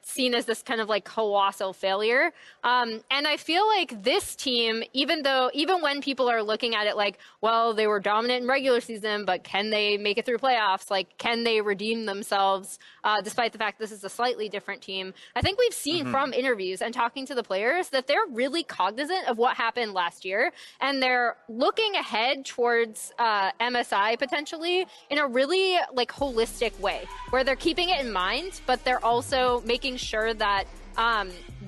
[SPEAKER 4] seen as this kind of colossal failure. And I feel like this team, even when people are looking at it like, well, they were dominant in regular season, but can they make it through playoffs? Can they redeem themselves despite the fact this is a slightly different team? I think we've seen from interviews and talking to the players that they're really cognizant of what happened last year. And they're looking ahead towards MSI potentially in a really holistic way, where they're keeping it in mind, but they're also making sure that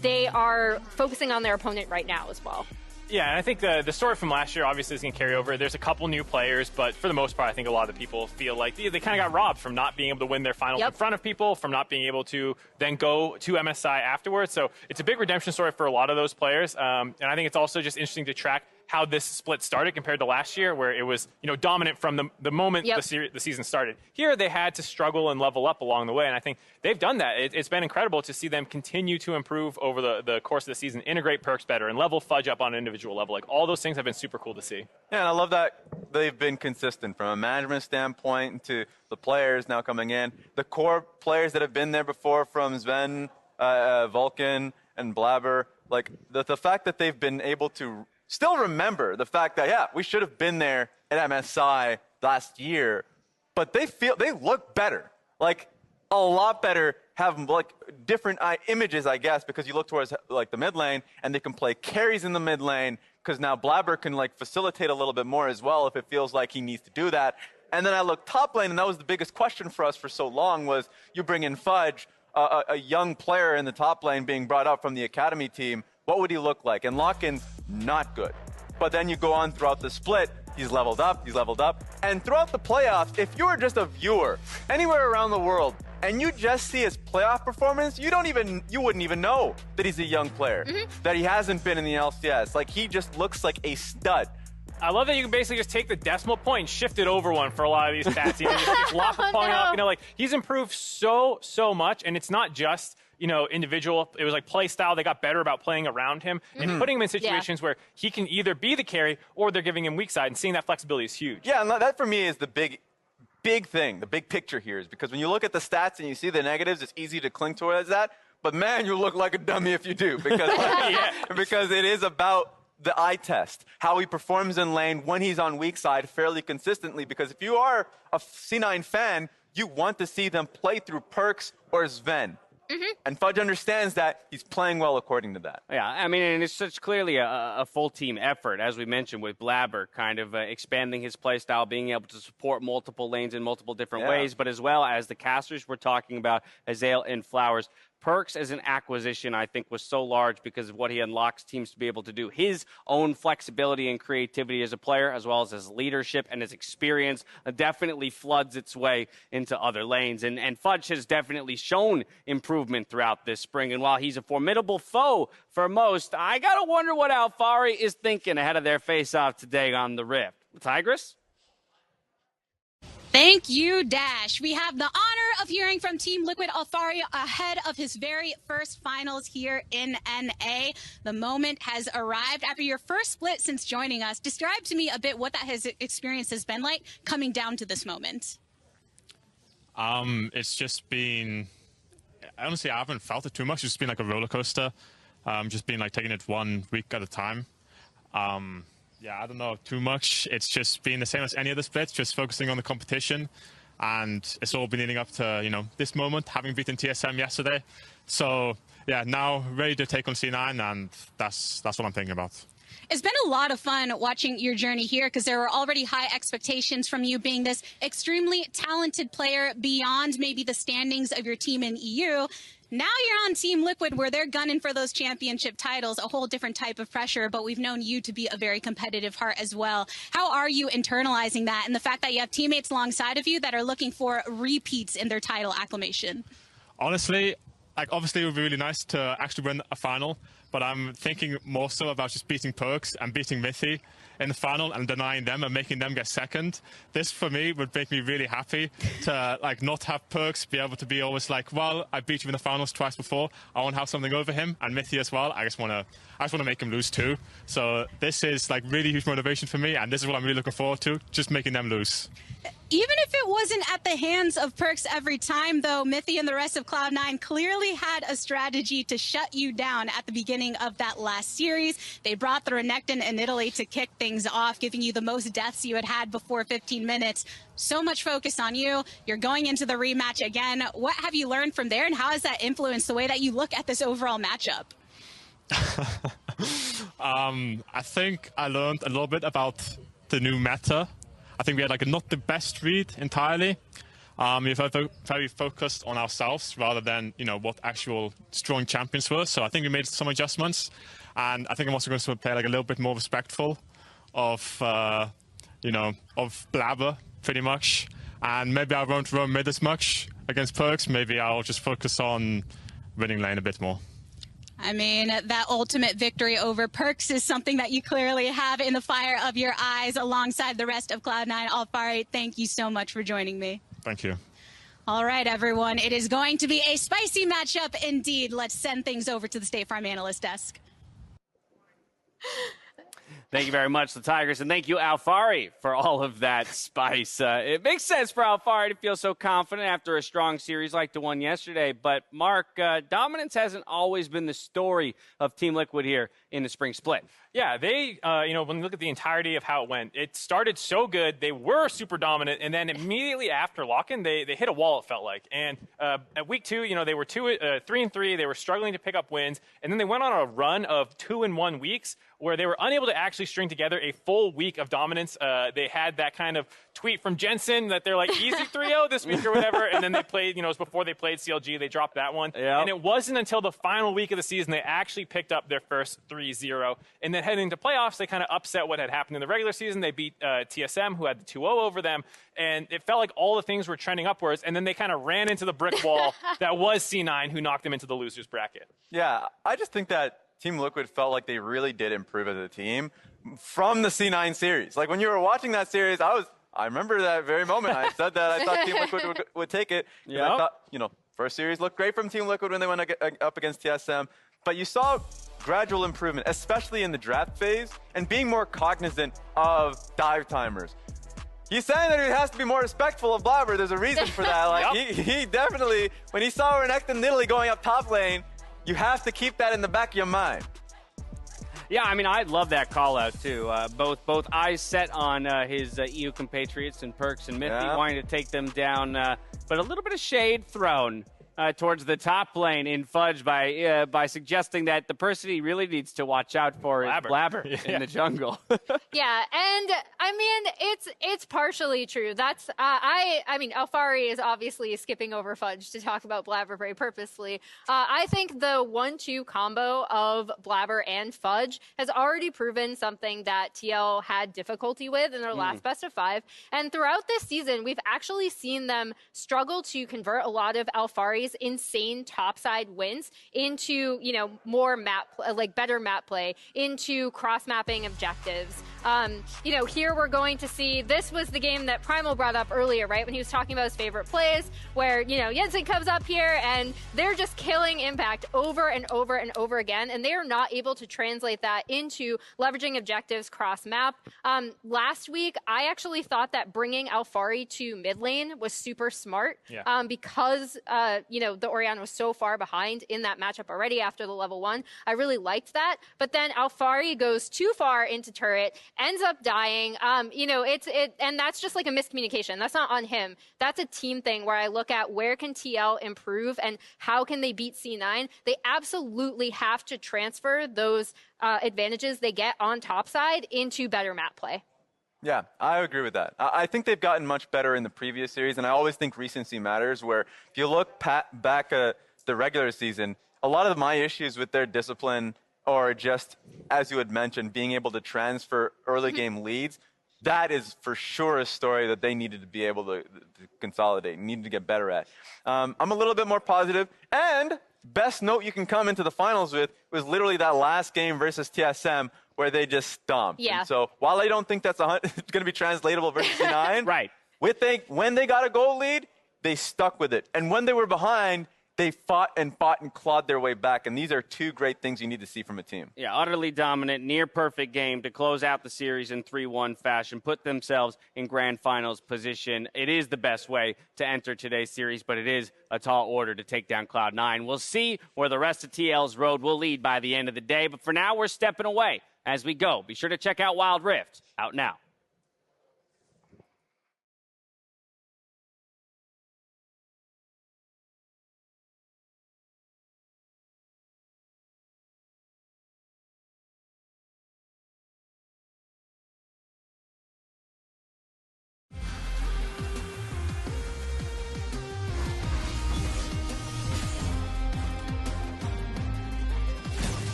[SPEAKER 4] they are focusing on their opponent right now as well.
[SPEAKER 3] Yeah, and I think the story from last year obviously is going to carry over. There's a couple new players, but for the most part, I think a lot of the people feel like they kind of got robbed from not being able to win their finals in front of people, from not being able to then go to MSI afterwards. So it's a big redemption story for a lot of those players. And I think it's also just interesting to track how this split started compared to last year, where it was dominant from the moment the season started. Here, they had to struggle and level up along the way, and I think they've done that. It's been incredible to see them continue to improve over the course of the season, integrate Perkz better, and level Fudge up on an individual level. All those things have been super cool to see.
[SPEAKER 2] Yeah, and I love that they've been consistent from a management standpoint to the players now coming in. The core players that have been there before, from Sven, Vulcan, and Blabber, the fact that they've been able to still remember the fact that, we should have been there at MSI last year, but they look better, a lot better, have different images, I guess, because you look towards the mid lane and they can play carries in the mid lane, because now Blabber can facilitate a little bit more as well if it feels like he needs to do that. And then I look top lane, and that was the biggest question for us for so long, was you bring in Fudge, a young player in the top lane being brought up from the academy team. What would he look like? And Lock-in, not good. But then you go on throughout the split, he's leveled up. And throughout the playoffs, if you were just a viewer anywhere around the world and you just see his playoff performance, you wouldn't even know that he's a young player, that he hasn't been in the LCS. He just looks like a stud.
[SPEAKER 3] I love that you can basically just take the decimal point and shift it over one for a lot of these stats. Just lock the point up. He's improved so much, and it's not just individual. It was play style. They got better about playing around him and putting him in situations where he can either be the carry or they're giving him weak side, and seeing that flexibility is huge.
[SPEAKER 2] Yeah, and that for me is the big thing, the big picture here, is because when you look at the stats and you see the negatives, it's easy to cling towards that. But man, you look like a dummy if you do, because because it is about the eye test, how he performs in lane when he's on weak side fairly consistently. Because if you are a C9 fan, you want to see them play through Perkz or Sven. And Fudge understands that. He's playing well according to that.
[SPEAKER 1] Yeah, I mean, and it's such clearly a full team effort, as we mentioned, with Blabber kind of expanding his play style, being able to support multiple lanes in multiple different ways, but as well as the casters we're talking about, Azael and Flowers. Perkz as an acquisition, I think, was so large because of what he unlocks teams to be able to do. His own flexibility and creativity as a player, as well as his leadership and his experience, definitely floods its way into other lanes. And Fudge has definitely shown improvement throughout this spring. And while he's a formidable foe for most, I got to wonder what Alphari is thinking ahead of their face-off today on the Rift. Tigress?
[SPEAKER 17] Thank you, Dash. We have the honor of hearing from Team Liquid Alphari ahead of his very first finals here in NA. The moment has arrived after your first split since joining us. Describe to me a bit what that experience has been like coming down to this moment.
[SPEAKER 18] It's just been, honestly, I haven't felt it too much. It's just been like a roller coaster. Just been like taking it 1 week at a time. Yeah, I don't know too much. It's just been the same as any other splits, just focusing on the competition. And it's all been leading up to, you know, this moment, having beaten TSM yesterday. So, yeah, now ready to take on C9, and that's what I'm thinking about.
[SPEAKER 17] It's been a lot of fun watching your journey here because there were already high expectations from you being this extremely talented player beyond maybe the standings of your team in EU. Now you're on Team Liquid where they're gunning for those championship titles, a whole different type of pressure, but we've known you to be a very competitive heart as well. How are you internalizing that and the fact that you have teammates alongside of you that are looking for repeats in their title acclamation?
[SPEAKER 18] Honestly, like obviously it would be really nice to actually win a final, but I'm thinking more so about just beating Perks and beating Mithy in the final and denying them and making them get second. This for me would make me really happy to like not have Perks be able to be always like, well, I beat you in the finals twice before. I want to have something over him, and Mithy as well. I just want to make him lose too. So this is like really huge motivation for me, and this is what I'm really looking forward to, just making them lose.
[SPEAKER 17] Even if it wasn't at the hands of Perks every time, though, Mithy and the rest of Cloud9 clearly had a strategy to shut you down at the beginning of that last series. They brought the Renekton in Italy to kick things off, giving you the most deaths you had before 15 minutes. So much focus on you. You're going into the rematch again. What have you learned from there, and how has that influenced the way that you look at this overall matchup?
[SPEAKER 18] I think I learned a little bit about the new meta. I think we had like not the best read entirely. We were very focused on ourselves rather than, you know, what actual strong champions were. So I think we made some adjustments, and I think I'm also going to play like a little bit more respectful of, you know, of Blabber pretty much. And maybe I won't roam mid as much against Perks. Maybe I'll just focus on winning lane a bit more.
[SPEAKER 17] I mean, that ultimate victory over Perks is something that you clearly have in the fire of your eyes alongside the rest of Cloud9. Alphari, thank you so much for joining me.
[SPEAKER 18] Thank you.
[SPEAKER 17] All right, everyone. It is going to be a spicy matchup indeed. Let's send things over to the State Farm Analyst Desk.
[SPEAKER 1] Thank you very much, the Tigers, and thank you, Alphari, for all of that spice. It makes sense for Alphari to feel so confident after a strong series like the one yesterday. But, Mark, dominance hasn't always been the story of Team Liquid here in the spring split.
[SPEAKER 3] Yeah, they, you know, when you look at the entirety of how it went, it started so good. They were super dominant, and then immediately after lock-in, they hit a wall, it felt like. And at week 2, you know, they were 3-3. They were struggling to pick up wins, and then they went on a run of 2-1 weeks where they were unable to actually string together a full week of dominance. They had that kind of tweet from Jensen that they're like, easy 3-0 this week or whatever, and then they played, you know, it was before they played CLG, they dropped that one. Yep. And it wasn't until the final week of the season they actually picked up their first 3-0. And then heading into playoffs, they kind of upset what had happened in the regular season. They beat TSM, who had the 2-0 over them, and it felt like all the things were trending upwards, and then they kind of ran into the brick wall that was C9, who knocked them into the losers bracket.
[SPEAKER 2] Yeah, I just think that Team Liquid felt like they really did improve as a team from the C9 series. Like when you were watching that series, I remember that very moment. I said that I thought Team Liquid would take it. Yep. I thought, you know, first series looked great from Team Liquid when they went up against TSM, but you saw gradual improvement, especially in the draft phase, and being more cognizant of dive timers. He's saying that he has to be more respectful of Blabber. There's a reason for that. Like he definitely, when he saw Renekton Italy going up top lane, you have to keep that in the back of your mind.
[SPEAKER 1] Yeah, I mean, I love that call out too. Both eyes set on his EU compatriots and Perks and Mithy, wanting to take them down, but a little bit of shade thrown towards the top lane in Fudge by suggesting that the person he really needs to watch out for is Blabber in the jungle.
[SPEAKER 4] Yeah, and I mean it's partially true. That's I mean Alphari is obviously skipping over Fudge to talk about Blabber very purposely. I think the 1-2 combo of Blabber and Fudge has already proven something that TL had difficulty with in their last best of 5. And throughout this season, we've actually seen them struggle to convert a lot of Alphari's insane topside wins into, you know, more map, like better map play, into cross-mapping objectives. You know, here we're going to see, this was the game that Primal brought up earlier, right? When he was talking about his favorite plays, where, you know, Jensen comes up here and they're just killing Impact over and over and over again, and they are not able to translate that into leveraging objectives cross-map. Last week, I actually thought that bringing Alphari to mid lane was super smart because, you know, the Orianna was so far behind in that matchup already after the level 1. I really liked that, but then Alphari goes too far into turret, ends up dying. You know, and that's just like a miscommunication. That's not on him. That's a team thing where I look at where can TL improve and how can they beat C9. They absolutely have to transfer those advantages they get on top side into better map play.
[SPEAKER 2] Yeah, I agree with that. I think they've gotten much better in the previous series, and I always think recency matters, where if you look back at the regular season, a lot of my issues with their discipline, or just, as you had mentioned, being able to transfer early game leads, that is for sure a story that they needed to be able to consolidate, needed to get better at. I'm a little bit more positive, and best note you can come into the finals with was literally that last game versus TSM where they just stomped.
[SPEAKER 4] Yeah.
[SPEAKER 2] And so while I don't think that's going to be translatable versus C9,
[SPEAKER 1] right.
[SPEAKER 2] When they got a goal lead, they stuck with it. And when they were behind, they fought and clawed their way back. And these are two great things you need to see from a team.
[SPEAKER 1] Yeah, utterly dominant, near perfect game to close out the series in 3-1 fashion, put themselves in grand finals position. It is the best way to enter today's series, but it is a tall order to take down Cloud9. We'll see where the rest of TL's road will lead by the end of the day. But for now, we're stepping away as we go. Be sure to check out Wild Rift, out now.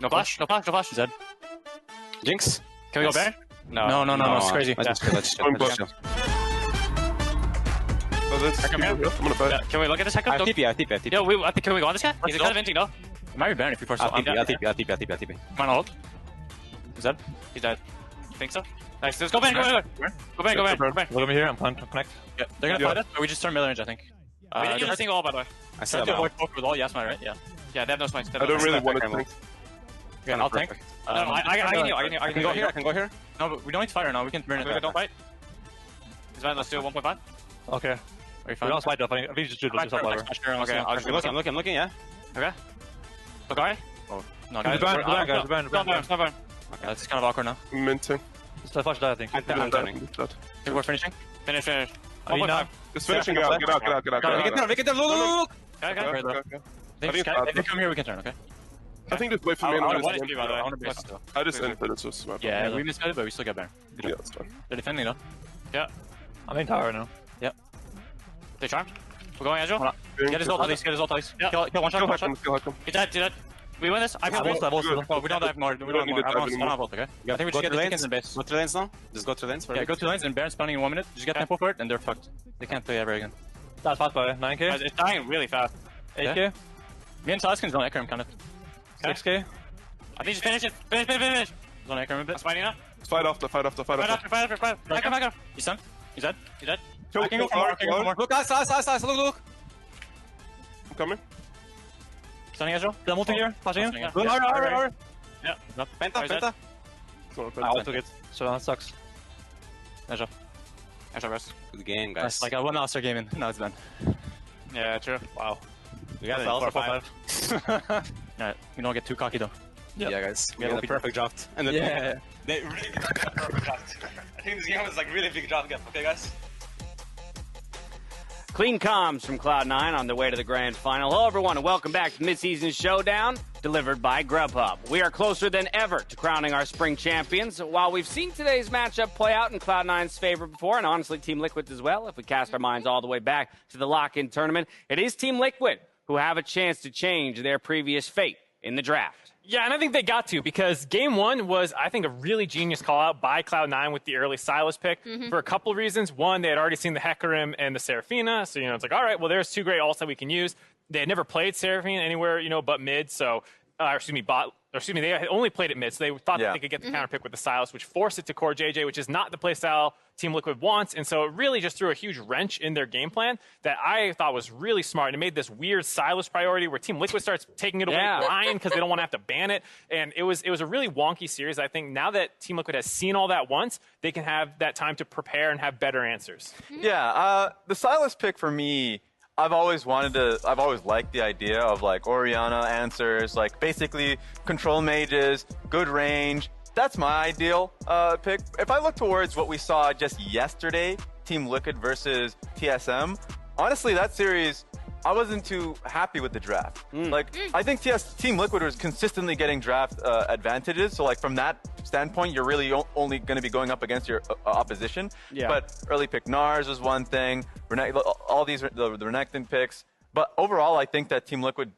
[SPEAKER 19] No flash, no flash, no flash. Zed. Jinx? Can we go back? No, it's crazy. Let's just chill. Can we look at this hack up? I TP. Yo, can we go on this guy? He's kind of inting, no? Might be Baron if we force it. I'll TP. Come on, hold. Zed? He's dead. You think so? Nice, let's go back, go back. Look over here, I'm planning to connect. Yeah, they're gonna fight us, or we just turn mid range, I think. We didn't use a single all, by the way. I said to avoid poke with all, yes, right? Yeah. Yeah, they have no spikes.
[SPEAKER 20] I don't really want to.
[SPEAKER 19] Okay, I'll tank. No, I can go here. I can go here. No, but we don't need to fight right now. We can burn it. Don't fight. Is that let's do 1.5? Okay. Are you fine? We don't fight though. I think you just do this up later. Okay, I'm looking, yeah. Okay. Look, alright? Oh, no, guys. Go burn. Okay, that's kind of awkward now.
[SPEAKER 20] Minting.
[SPEAKER 19] Just flash that, I think. I'm turning. Okay, we're finishing. Finish. 1.5.
[SPEAKER 20] Just finishing. Get out.
[SPEAKER 19] We get there. Look. Okay. If they come here, we can turn, okay?
[SPEAKER 20] I think just wait for me.
[SPEAKER 19] I
[SPEAKER 20] just entered it, so smart.
[SPEAKER 19] Yeah, we missed it, but we still got Baron.
[SPEAKER 20] Yeah, that's fine.
[SPEAKER 19] They're defending though. Yeah. I'm in tower now. Yep. They charmed. We're going Agile. Get his ult at least. Yeah. Kill one shot. Get that. We win this. I can we don't have more. We don't have ult, okay? I think we just get the chickens in base.
[SPEAKER 21] Go to lanes now. Just go to lanes.
[SPEAKER 19] Yeah, go to lanes and Baron's spawning in 1 minute. Just get tempo for it and they're fucked. They can't play ever again. That's fast by 9k. It's dying really fast. 8k. Me and Saskins don't echo him, kind of. 6k. I think just finish it. Finish. Don't echo him a bit. That's fighting now.
[SPEAKER 20] Fight after.
[SPEAKER 19] Back up. He's stunned. He's dead. I can go for more. Look, guys. Look.
[SPEAKER 20] I'm coming.
[SPEAKER 19] Stunning Ezreal. The multi here. Flashing him. Hard. Yeah.
[SPEAKER 21] Penta.
[SPEAKER 19] I also get. So that sucks. Ezreal rest.
[SPEAKER 21] Good game, guys.
[SPEAKER 19] Like I won last game in. No, it's done. Yeah, true. Wow. We got it. 4-5. Alright, we don't get too cocky though.
[SPEAKER 21] Yeah, guys. We had a perfect draft. And they really got a perfect draft. I think this game was like really big draft gap. Okay, guys?
[SPEAKER 1] Clean comms from Cloud9 on their way to the grand final. Hello, everyone, and welcome back to Mid-Season Showdown, delivered by Grubhub. We are closer than ever to crowning our spring champions. While we've seen today's matchup play out in Cloud9's favor before, and honestly Team Liquid's as well, if we cast our minds all the way back to the lock-in tournament, it is Team Liquid who have a chance to change their previous fate in the draft.
[SPEAKER 3] Yeah, and I think they got to, because game one was, I think, a really genius call-out by Cloud9 with the early Sylas pick for a couple of reasons. One, they had already seen the Hecarim and the Seraphina, so, it's like, all right, well, there's two great ults that we can use. They had never played Seraphina anywhere, but mid, so, they had only played it mid, so they thought that they could get the counter pick with the Sylas, which forced it to core JJ, which is not the playstyle Team Liquid wants, and so it really just threw a huge wrench in their game plan that I thought was really smart, and it made this weird Sylas priority where Team Liquid starts taking it away blind because they don't want to have to ban it, and it was a really wonky series. I think now that Team Liquid has seen all that once, they can have that time to prepare and have better answers.
[SPEAKER 2] Yeah, the Sylas pick for me, I've always liked the idea of like Orianna answers, like basically control mages, good range. That's my ideal pick. If I look towards what we saw just yesterday, Team Liquid versus TSM, honestly, that series, I wasn't too happy with the draft. I think Team Liquid was consistently getting draft advantages. So, like, from that standpoint, you're really only going to be going up against your opposition. Yeah. But early pick Nars was one thing. All these, the Renekton picks. But overall, I think that Team Liquid,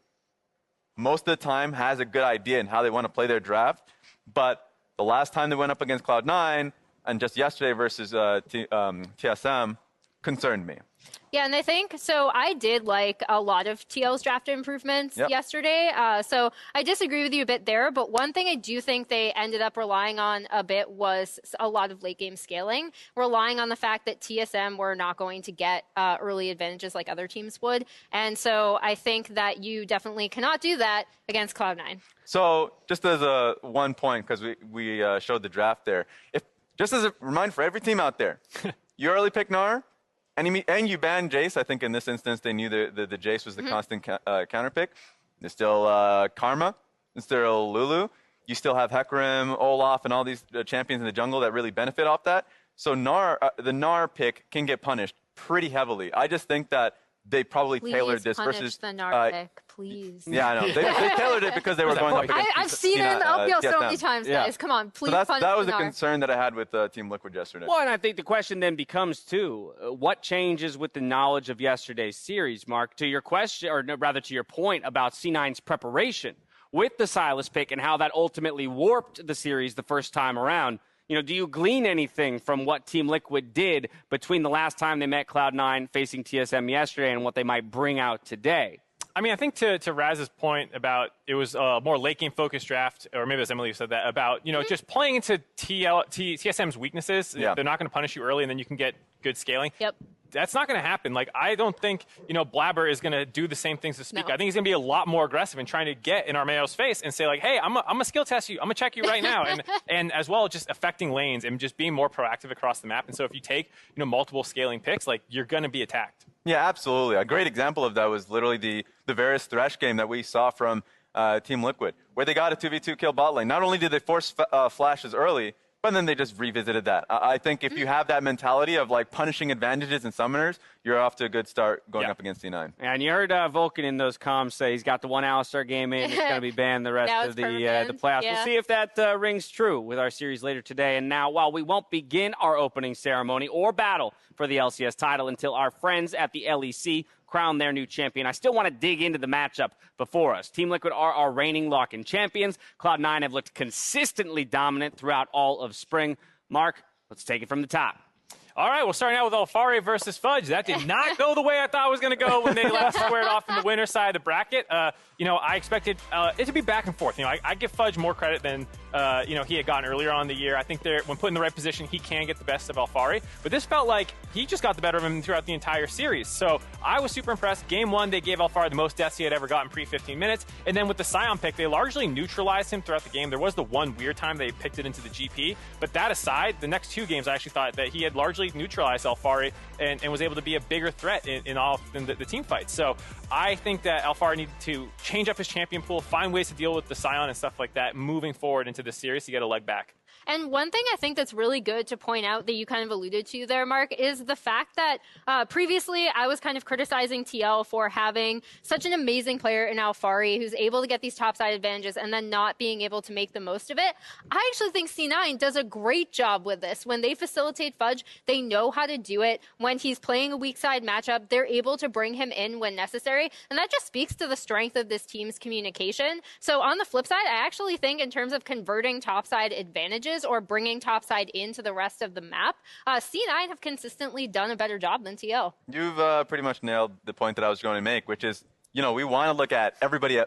[SPEAKER 2] most of the time, has a good idea in how they want to play their draft. But the last time they went up against Cloud9, and just yesterday versus TSM, concerned me.
[SPEAKER 4] Yeah, and I think, so I did like a lot of TL's draft improvements yesterday. So I disagree with you a bit there, but one thing I do think they ended up relying on a bit was a lot of late game scaling, relying on the fact that TSM were not going to get early advantages like other teams would. And so I think that you definitely cannot do that against Cloud9. So
[SPEAKER 2] just as a one point, because we showed the draft there, just as a reminder for every team out there, you early pick Gnar, and you ban Jace. I think in this instance they knew the Jace was the constant counter pick. There's still Karma. There's still Lulu. You still have Hecarim, Olaf, and all these champions in the jungle that really benefit off that. So the Gnar pick can get punished pretty heavily. I just think that they probably tailored this versus
[SPEAKER 4] the Gnar pick, please.
[SPEAKER 2] Yeah, I know. They tailored it because they were going up against
[SPEAKER 4] I've seen it in the LPL so many times, guys. Come on, please punish
[SPEAKER 2] that was
[SPEAKER 4] the
[SPEAKER 2] a
[SPEAKER 4] Gnar.
[SPEAKER 2] concern that I had with Team Liquid yesterday.
[SPEAKER 1] Well, and I think the question then becomes, too, what changes with the knowledge of yesterday's series, Mark? To your question, or rather to your point about C9's preparation with the Sylas pick and how that ultimately warped the series the first time around, do you glean anything from what Team Liquid did between the last time they met Cloud9 facing TSM yesterday and what they might bring out today?
[SPEAKER 3] I mean, I think to Raz's point about it was a more late game focused draft, or maybe it was Emily who said that, about, just playing into TSM's weaknesses. They're not going to punish you early and then you can get good scaling. Yep. That's not going to happen. Like, I don't think, Blabber is going to do the same things to Speak. No. I think he's going to be a lot more aggressive in trying to get in Armeo's face and say, like, hey, I'm going to skill test you. I'm going to check you right now. And as well, just affecting lanes and just being more proactive across the map. And so if you take, multiple scaling picks, like, you're going to be attacked.
[SPEAKER 2] Yeah, absolutely. A great example of that was literally the Varus Thresh game that we saw from Team Liquid, where they got a 2v2 kill bot lane. Not only did they force flashes early, but then they just revisited that. I think if you have that mentality of like punishing advantages and summoners, you're off to a good start going up against C9.
[SPEAKER 1] And you heard Vulcan in those comms say he's got the one Alistar game in. It's going to be banned the rest of the playoffs. Yeah. We'll see if that rings true with our series later today. And now, while we won't begin our opening ceremony or battle for the LCS title until our friends at the LEC crown their new champion, I still want to dig into the matchup before us. Team Liquid are our reigning lock-in champions. Cloud9 have looked consistently dominant throughout all of spring. Mark, let's take it from the top.
[SPEAKER 3] All right, well, starting out with Alphari versus Fudge. That did not go the way I thought it was going to go when they left squared off in the winner side of the bracket. I expected it to be back and forth. I give Fudge more credit than he had gotten earlier on in the year. I think when put in the right position, he can get the best of Alphari. But this felt like he just got the better of him throughout the entire series. So I was super impressed. Game one, they gave Alphari the most deaths he had ever gotten pre-15 minutes. And then with the Sion pick, they largely neutralized him throughout the game. There was the one weird time they picked it into the GP. But that aside, the next two games, I actually thought that he had largely neutralized Alphari and was able to be a bigger threat in the team fights. So I think that Alphari needed to change up his champion pool, find ways to deal with the Sion and stuff like that moving forward into this series to get a leg back.
[SPEAKER 4] And one thing I think that's really good to point out that you kind of alluded to there, Mark, is the fact that previously I was kind of criticizing TL for having such an amazing player in Alphari who's able to get these topside advantages and then not being able to make the most of it. I actually think C9 does a great job with this. When they facilitate Fudge, they know how to do it. When he's playing a weak side matchup, they're able to bring him in when necessary. And that just speaks to the strength of this team's communication. So on the flip side, I actually think in terms of converting topside advantages or bringing topside into the rest of the map, C9 have consistently done a better job than TL.
[SPEAKER 2] You've pretty much nailed the point that I was going to make, which is, you know, we want to look at,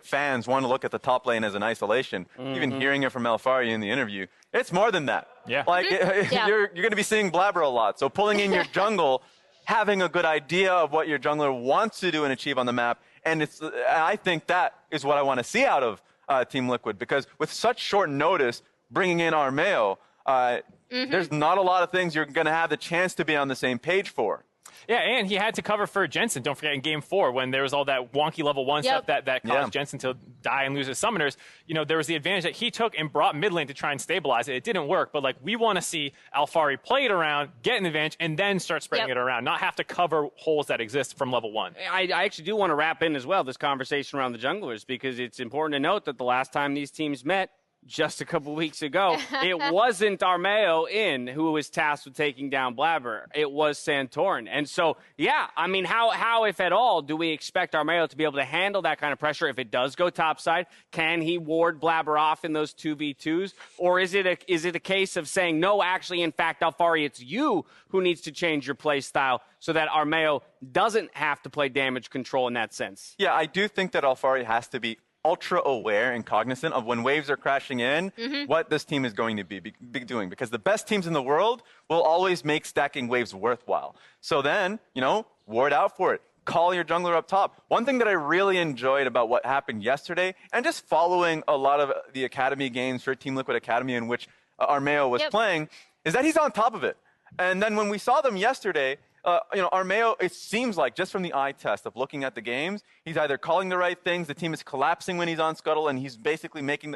[SPEAKER 2] fans want to look at the top lane as an isolation. Even hearing it from Alphari in the interview, it's more than that.
[SPEAKER 3] Yeah.
[SPEAKER 2] Like, you're going to be seeing Blabber a lot. So pulling in your jungle, having a good idea of what your jungler wants to do and achieve on the map, and I think that is what I want to see out of Team Liquid, because with such short notice, bringing in Armeo, there's not a lot of things you're going to have the chance to be on the same page for.
[SPEAKER 3] Yeah, and he had to cover for Jensen. Don't forget in Game 4 when there was all that wonky level 1 stuff that caused Jensen to die and lose his summoners. You know, there was the advantage that he took and brought mid lane to try and stabilize it. It didn't work, but like we want to see Alphari play it around, get an advantage, and then start spreading it around, not have to cover holes that exist from level 1.
[SPEAKER 1] I actually do want to wrap in as well this conversation around the junglers, because it's important to note that the last time these teams met, just a couple weeks ago, it wasn't Armeo who was tasked with taking down Blabber. It was Santorin. And so, yeah, I mean, how, if at all, do we expect Armeo to be able to handle that kind of pressure if it does go topside? Can he ward Blabber off in those 2v2s? Or is it a case of saying, no, actually, in fact, Alphari, it's you who needs to change your play style so that Armeo doesn't have to play damage control in that sense?
[SPEAKER 2] Yeah, I do think that Alphari has to be ultra aware and cognizant of when waves are crashing in, what this team is going to be doing, because the best teams in the world will always make stacking waves worthwhile. So then, you know, ward out for it. Call your jungler up top. One thing that I really enjoyed about what happened yesterday, and just following a lot of the Academy games for Team Liquid Academy in which Armeo was playing, is that he's on top of it. And then when we saw them yesterday, you know, Armeo, it seems like, just from the eye test of looking at the games, he's either calling the right things, the team is collapsing when he's on Scuttle, and he's basically making,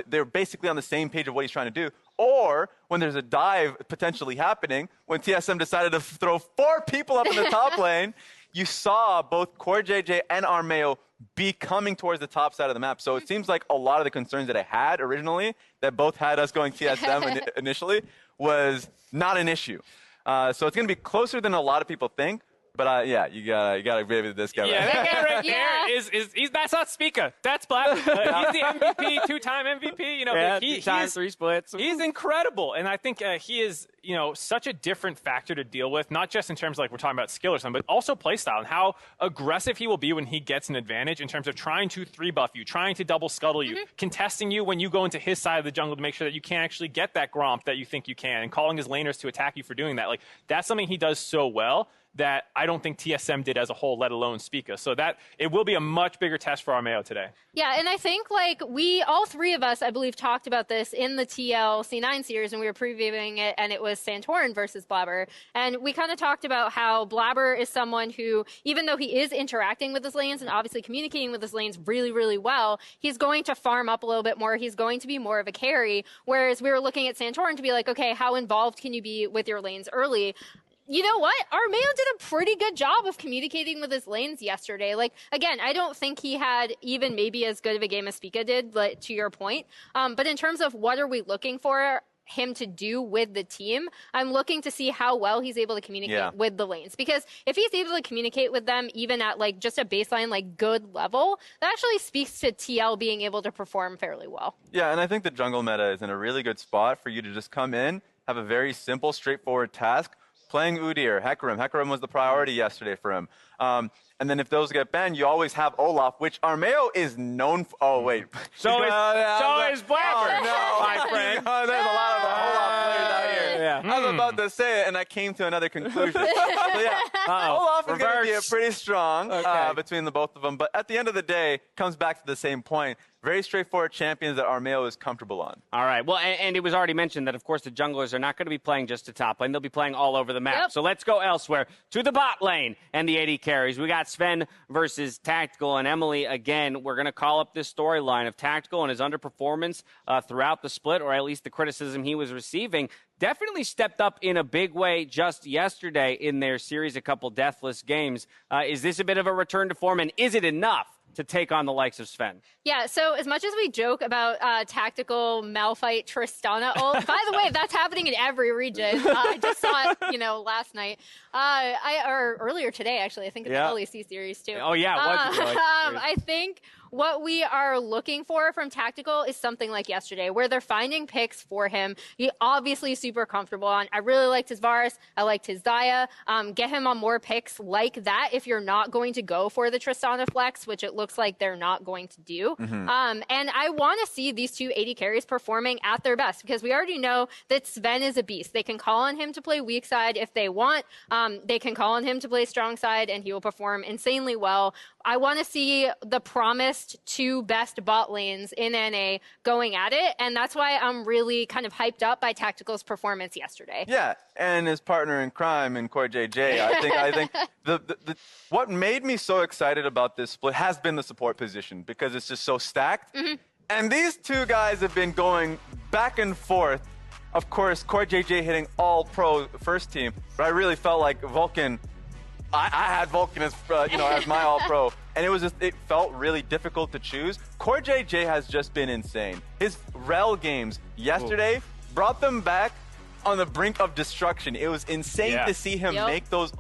[SPEAKER 2] they're basically on the same page of what he's trying to do. Or when there's a dive potentially happening, when TSM decided to throw 4 people up in the top lane, you saw both Core JJ and Armeo be coming towards the top side of the map. So it seems like a lot of the concerns that I had originally, that both had us going TSM initially, was not an issue. So it's going to be closer than a lot of people think. But yeah, you gotta agree with this guy.
[SPEAKER 3] Yeah, that guy right there that's not Spica. That's Blab. He's the MVP, 2-time MVP. You know,
[SPEAKER 1] he's 3 splits.
[SPEAKER 3] He's incredible, and I think he is, you know, such a different factor to deal with. Not just in terms of like we're talking about skill or something, but also play style and how aggressive he will be when he gets an advantage in terms of trying to 3-buff you, trying to double scuttle you, contesting you when you go into his side of the jungle to make sure that you can't actually get that Gromp that you think you can, and calling his laners to attack you for doing that. Like that's something he does so well that I don't think TSM did as a whole, let alone Spica. So that it will be a much bigger test for Armeo today.
[SPEAKER 4] Yeah, and I think like all 3 of us, I believe, talked about this in the TL C9 series when we were previewing it, and it was Santorin versus Blabber. And we kind of talked about how Blabber is someone who, even though he is interacting with his lanes and obviously communicating with his lanes really, really well, he's going to farm up a little bit more. He's going to be more of a carry. Whereas we were looking at Santorin to be like, okay, how involved can you be with your lanes early? You know what? Armeo did a pretty good job of communicating with his lanes yesterday. Like, again, I don't think he had even maybe as good of a game as Spica did, like, to your point. But in terms of what are we looking for him to do with the team, I'm looking to see how well he's able to communicate with the lanes. Because if he's able to communicate with them even at like just a baseline, like good level, that actually speaks to TL being able to perform fairly well. Yeah, and I think the jungle meta is in a really good spot for you to just come in, have a very simple, straightforward task, playing Udyr, Hecarim. Hecarim was the priority yesterday for him. And then if those get banned, you always have Olaf, which Armeo is known for. Oh, wait.
[SPEAKER 1] So is Blabber.
[SPEAKER 2] No,
[SPEAKER 1] my friend.
[SPEAKER 2] There's a lot of Olaf players out here.
[SPEAKER 1] Yeah.
[SPEAKER 2] I was about to say it, and I came to another conclusion. So, yeah, Olaf is going to be pretty strong between the both of them. But at the end of the day, comes back to the same point. very straightforward champions that Armeo is comfortable on.
[SPEAKER 1] All right. Well, and it was already mentioned that, of course, the junglers are not going to be playing just to top lane. They'll be playing all over the map.
[SPEAKER 4] Yep.
[SPEAKER 1] So let's go elsewhere to the bot lane and the AD carries. We got Sven versus Tactical. And Emily, again, we're going to call up this storyline of Tactical and his underperformance throughout the split, or at least the criticism he was receiving. Definitely stepped up in a big way just yesterday in their series, a couple deathless games. Is this a bit of a return to form, and is it enough to take on the likes of Sven?
[SPEAKER 4] Yeah, so as much as we joke about Tactical Malphite Tristana ult, by the way, that's happening in every region. I just saw it, last night. Or earlier today, actually. I think in the LEC series, too.
[SPEAKER 1] Oh, yeah, it was the LEC series.
[SPEAKER 4] I think what we are looking for from Tactical is something like yesterday, where they're finding picks for him. He obviously super comfortable on. I really liked his Varus. I liked his Xayah. Get him on more picks like that if you're not going to go for the Tristana flex, which it looks like they're not going to do.
[SPEAKER 2] Mm-hmm.
[SPEAKER 4] And I want to see these two AD carries performing at their best, because we already know that Sven is a beast. They can call on him to play weak side if they want. They can call on him to play strong side, and he will perform insanely well. I want to see the promised two best bot lanes in NA going at it, and that's why I'm really kind of hyped up by Tactical's performance yesterday.
[SPEAKER 2] Yeah, and his partner in crime in CoreJJ. I think the what made me so excited about this split has been the support position, because it's just so stacked.
[SPEAKER 4] Mm-hmm.
[SPEAKER 2] And these two guys have been going back and forth. Of course, CoreJJ hitting all pro first team, but I really felt like Vulcan. I had Vulcan as as my all pro, and it felt really difficult to choose. CoreJJ has just been insane. His rel games yesterday brought them back on the brink of destruction. It was insane to see him make those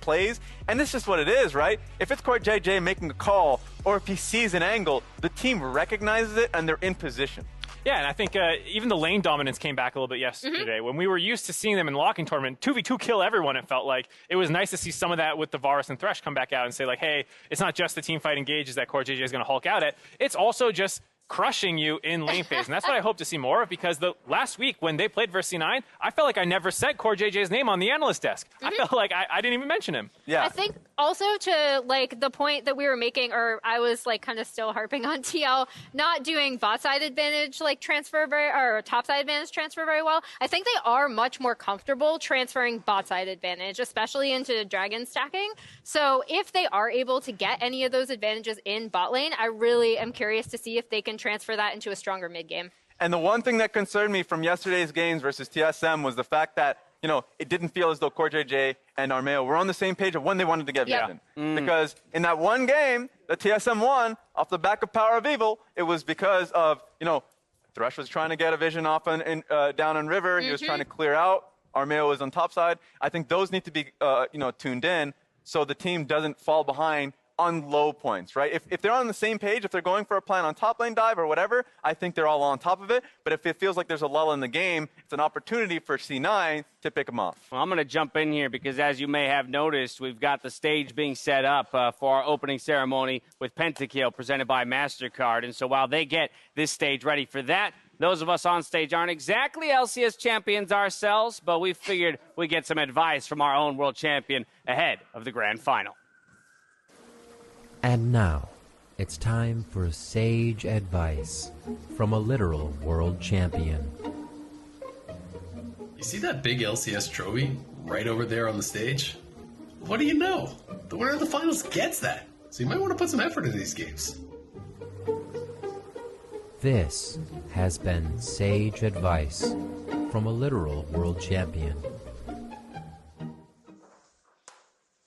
[SPEAKER 2] plays, and it's just what it is, right? If it's CoreJJ making a call, or if he sees an angle, the team recognizes it and they're in position.
[SPEAKER 3] Yeah, and I think even the lane dominance came back a little bit yesterday. When we were used to seeing them in locking tournament, 2v2 kill everyone, it felt like. It was nice to see some of that with the Varus and Thresh come back out and say, like, hey, it's not just the team fight engages that CoreJJ is going to Hulk out at. It's also just crushing you in lane phase. And that's what I hope to see more of, because the last week when they played versus C9, I felt like I never said CoreJJ's name on the analyst desk. I felt like I didn't even mention him.
[SPEAKER 2] Yeah.
[SPEAKER 4] I think also to like the point that we were making, or I was like kind of still harping on TL not doing bot side advantage like transfer or top side advantage transfer very well. I think they are much more comfortable transferring bot side advantage, especially into dragon stacking. So if they are able to get any of those advantages in bot lane, I really am curious to see if they can transfer that into a stronger mid game.
[SPEAKER 2] And the one thing that concerned me from yesterday's games versus TSM was the fact that, it didn't feel as though CoreJJ and Armeo were on the same page of when they wanted to get vision. Because in that one game, the TSM won off the back of Power of Evil, it was because of, Thresh was trying to get a vision off down on River. He was trying to clear out. Armeo was on top side. I think those need to be, tuned in so the team doesn't fall behind on low points, right? If they're on the same page, if they're going for a plan on top lane dive or whatever, I think they're all on top of it. But if it feels like there's a lull in the game, it's an opportunity for C9 to pick them off.
[SPEAKER 1] Well, I'm going to jump in here because, as you may have noticed, we've got the stage being set up for our opening ceremony with Pentakill presented by MasterCard. And so while they get this stage ready for that, those of us on stage aren't exactly LCS champions ourselves, but we figured we'd get some advice from our own world champion ahead of the grand final.
[SPEAKER 13] And now, it's time for sage advice from a literal world champion.
[SPEAKER 5] You see that big LCS trophy right over there on the stage? What do you know? The winner of the finals gets that. So you might want to put some effort into these games.
[SPEAKER 13] This has been sage advice from a literal world champion.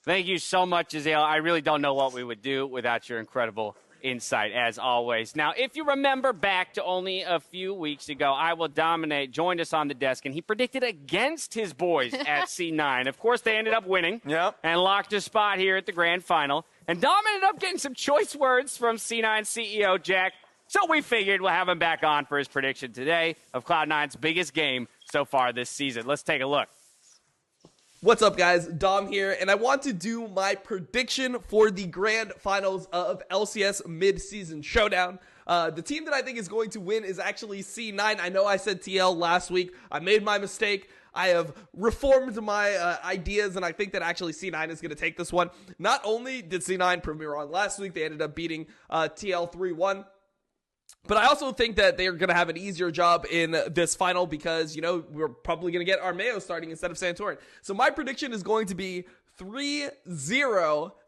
[SPEAKER 1] Thank you so much, Azael. I really don't know what we would do without your incredible insight, as always. Now, if you remember back to only a few weeks ago, I Will Dominate joined us on the desk, and he predicted against his boys at C9. Of course, they ended up winning and locked a spot here at the grand final. And Dom ended up getting some choice words from C9 CEO Jack. So we figured we'll have him back on for his prediction today of Cloud9's biggest game so far this season. Let's take a look.
[SPEAKER 22] What's up, guys? Dom here, and I want to do my prediction for the grand finals of LCS Mid-Season Showdown. The team that I think is going to win is actually C9. I know I said TL last week. I made my mistake. I have reformed my ideas, and I think that actually C9 is going to take this one. Not only did C9 prove me wrong last week, they ended up beating TL 3-1. But I also think that they're going to have an easier job in this final because, we're probably going to get Armeo starting instead of Santorin. So my prediction is going to be 3-0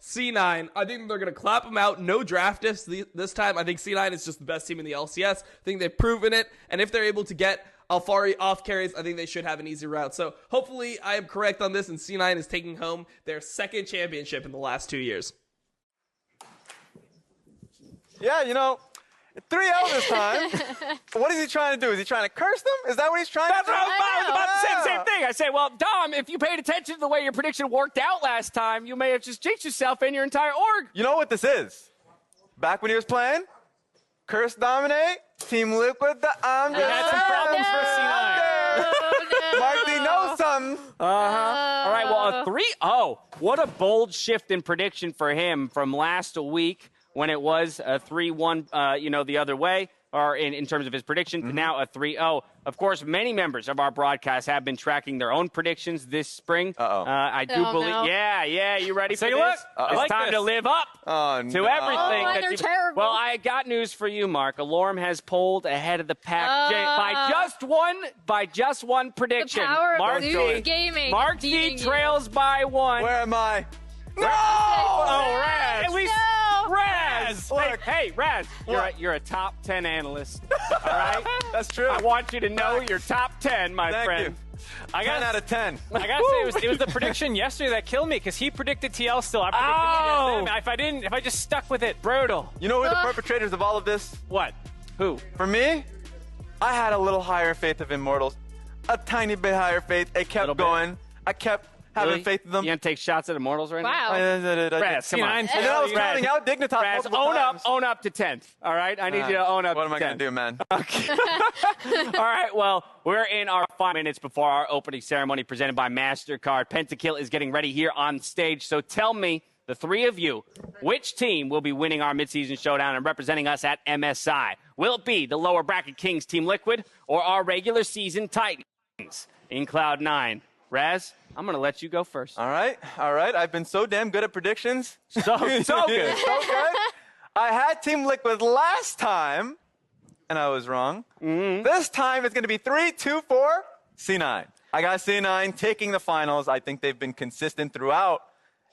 [SPEAKER 22] C9. I think they're going to clap them out. No draft ifs this time. I think C9 is just the best team in the LCS. I think they've proven it. And if they're able to get Alphari off carries, I think they should have an easy route. So hopefully I am correct on this, and C9 is taking home their second championship in the last 2 years.
[SPEAKER 2] Yeah, 3-0 this time. What is he trying to do? Is he trying to curse them? Is that what he's trying to do?
[SPEAKER 1] I was about to say the same thing. I say, well, Dom, if you paid attention to the way your prediction worked out last time, you may have just jinxed yourself and your entire org.
[SPEAKER 2] You know what this is? Back when he was playing, Curse Dominate, Team Liquid, I'm
[SPEAKER 1] just had some problems for C9.
[SPEAKER 2] Mark D knows something.
[SPEAKER 1] All right, well, a 3-0. What a bold shift in prediction for him from last week when it was a 3-1, the other way, or in terms of his prediction, to now a 3-0. Of course, many members of our broadcast have been tracking their own predictions this spring. I do believe.
[SPEAKER 4] No.
[SPEAKER 1] Yeah. You ready for
[SPEAKER 3] Take a
[SPEAKER 1] this?
[SPEAKER 3] look.
[SPEAKER 1] It's time to live up to everything.
[SPEAKER 4] They're terrible.
[SPEAKER 1] Well, I got news for you, Mark. Alorm has pulled ahead of the pack by just one prediction.
[SPEAKER 4] The power
[SPEAKER 1] Mark
[SPEAKER 4] of Zeus Gaming.
[SPEAKER 1] Mark D trails by one.
[SPEAKER 2] Where am I?
[SPEAKER 1] No! Oh, Raz. At least
[SPEAKER 2] Raz.
[SPEAKER 1] Hey, Raz. You're a top 10 analyst. All right?
[SPEAKER 2] That's true.
[SPEAKER 1] I want you to know you're top 10, my
[SPEAKER 2] Thank
[SPEAKER 1] friend.
[SPEAKER 2] You. 10 out of 10.
[SPEAKER 3] I gotta say, it was the prediction yesterday that killed me because he predicted TL still. I predicted TSM. If I just stuck with it,
[SPEAKER 1] brutal.
[SPEAKER 2] You know who are the perpetrators of all of this?
[SPEAKER 1] What? Who?
[SPEAKER 2] For me, I had a little higher faith of Immortals. A tiny bit higher faith. It kept going. I kept having faith in them.
[SPEAKER 1] You gonna take shots at Immortals right
[SPEAKER 4] now?
[SPEAKER 1] Raz, come on.
[SPEAKER 2] And then I was counting out Dignitas
[SPEAKER 1] Raz,
[SPEAKER 2] multiple times.
[SPEAKER 1] own up to 10th. All right? I need you to own up to 10th.
[SPEAKER 2] What am I going to do, man?
[SPEAKER 1] Okay. All right, well, we're in our 5 minutes before our opening ceremony presented by MasterCard. Pentakill is getting ready here on stage. So tell me, the three of you, which team will be winning our mid-season showdown and representing us at MSI? Will it be the lower bracket Kings Team Liquid or our regular season Titans in Cloud9? Raz, I'm going to let you go first.
[SPEAKER 2] All right. I've been so damn good at predictions.
[SPEAKER 1] So good.
[SPEAKER 2] So good. I had Team Liquid last time, and I was wrong. This time it's going to be 3-2-4 C9. I got C9 taking the finals. I think they've been consistent throughout,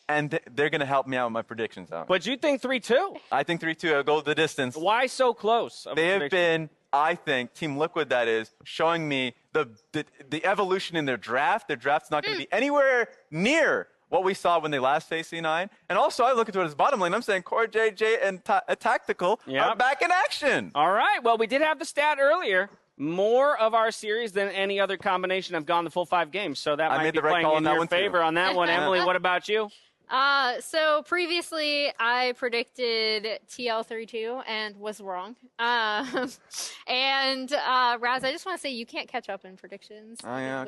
[SPEAKER 2] and they're going to help me out with my predictions.
[SPEAKER 1] But you think 3-2?
[SPEAKER 2] I think 3-2. I'll go the distance.
[SPEAKER 1] Why so close?
[SPEAKER 2] They have been, I think, Team Liquid, that is, showing me the evolution in their draft. Their draft's not going to be anywhere near what we saw when they last faced C9. And also, I look into it as bottom lane. I'm saying Core, JJ, and Tactical are back in action.
[SPEAKER 1] All right. Well, we did have the stat earlier. More of our series than any other combination have gone the full 5 games. So that might be playing in your favor on that one. Emily, what about you?
[SPEAKER 4] So previously I predicted TL32 and was wrong. And Raz, I just want to say you can't catch up in predictions.
[SPEAKER 2] Oh, yeah.
[SPEAKER 4] I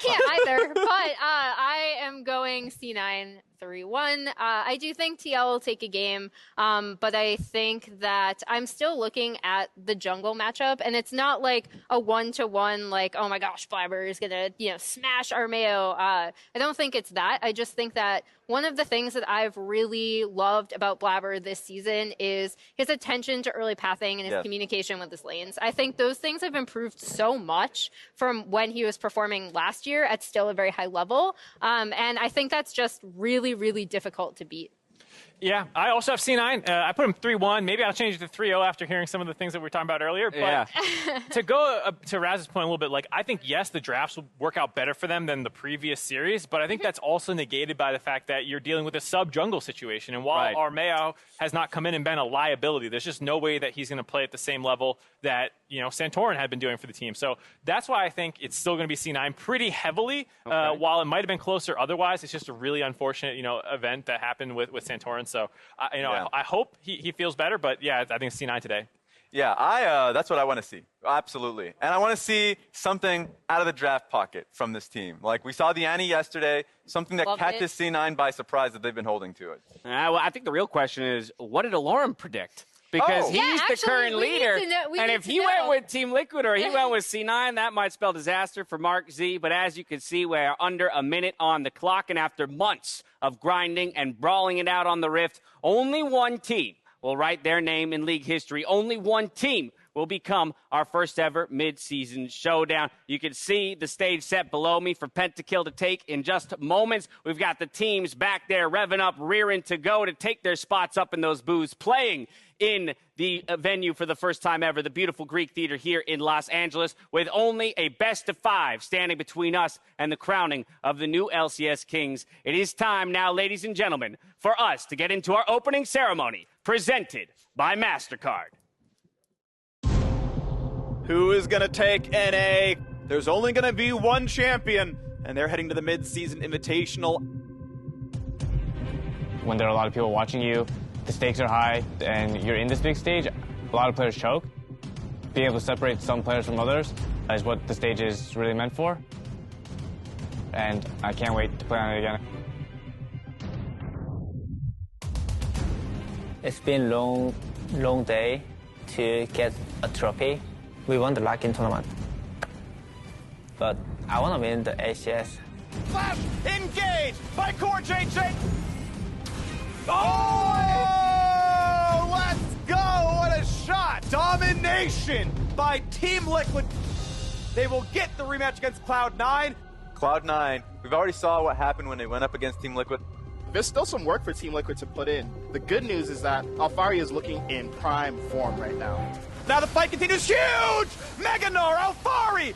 [SPEAKER 4] can't either, but I am going C9 3-1. I do think TL will take a game, but I think that I'm still looking at the jungle matchup, and it's not like a 1-to-1, like, oh my gosh, Blabber is gonna, smash Armeo. I don't think it's that. I just think that one of the things that I've really loved about Blabber this season is his attention to early pathing and his communication with his lanes. I think those things have improved so much from when he was performing last year at still a very high level. And I think that's just really, really difficult to beat.
[SPEAKER 3] Yeah, I also have C9. I put him 3-1. Maybe I'll change it to 3-0 after hearing some of the things that we were talking about earlier. But to go to Raz's point a little bit, I think, yes, the drafts will work out better for them than the previous series, but I think that's also negated by the fact that you're dealing with a sub-jungle situation. And while Armeo has not come in and been a liability, there's just no way that he's going to play at the same level that, Santorin had been doing for the team. So that's why I think it's still going to be C9 pretty heavily. While it might have been closer otherwise, it's just a really unfortunate, event that happened with Santorin. So, I hope he feels better, but I think it's C9 today.
[SPEAKER 2] Yeah, that's what I want to see. Absolutely. And I want to see something out of the draft pocket from this team. Like we saw the Annie yesterday, something that catches C9 by surprise that they've been holding to it.
[SPEAKER 1] Well, I think the real question is, what did Alorm predict? Because he's the current leader. And if he went with Team Liquid or he went with C9, that might spell disaster for Mark Z. But as you can see, we're under a minute on the clock. And after months of grinding and brawling it out on the Rift, only one team will write their name in league history. Only one team will become our first ever mid-season showdown. You can see the stage set below me for Pentakill to take in just moments. We've got the teams back there revving up, rearing to go to take their spots up in those booths, playing in the venue for the first time ever, the beautiful Greek Theater here in Los Angeles, with only a best of 5 standing between us and the crowning of the new LCS Kings. It is time now, ladies and gentlemen, for us to get into our opening ceremony, presented by MasterCard.
[SPEAKER 7] Who is going to take NA? There's only going to be one champion, and they're heading to the Mid-Season Invitational.
[SPEAKER 8] When there are a lot of people watching you, the stakes are high, and you're in this big stage, a lot of players choke. Being able to separate some players from others is what the stage is really meant for. And I can't wait to play on it again.
[SPEAKER 9] It's been a long day to get a trophy. We won the Lock-in tournament, but I want to win the LCS.
[SPEAKER 7] Flash engaged by Core JJ. Oh, let's go! What a shot! Domination by Team Liquid. They will get the rematch against Cloud9.
[SPEAKER 2] Cloud9, we've already saw what happened when they went up against Team Liquid.
[SPEAKER 11] There's still some work for Team Liquid to put in. The good news is that Alphari is looking in prime form right now.
[SPEAKER 7] Now the fight continues. Huge! Meganar, Alphari!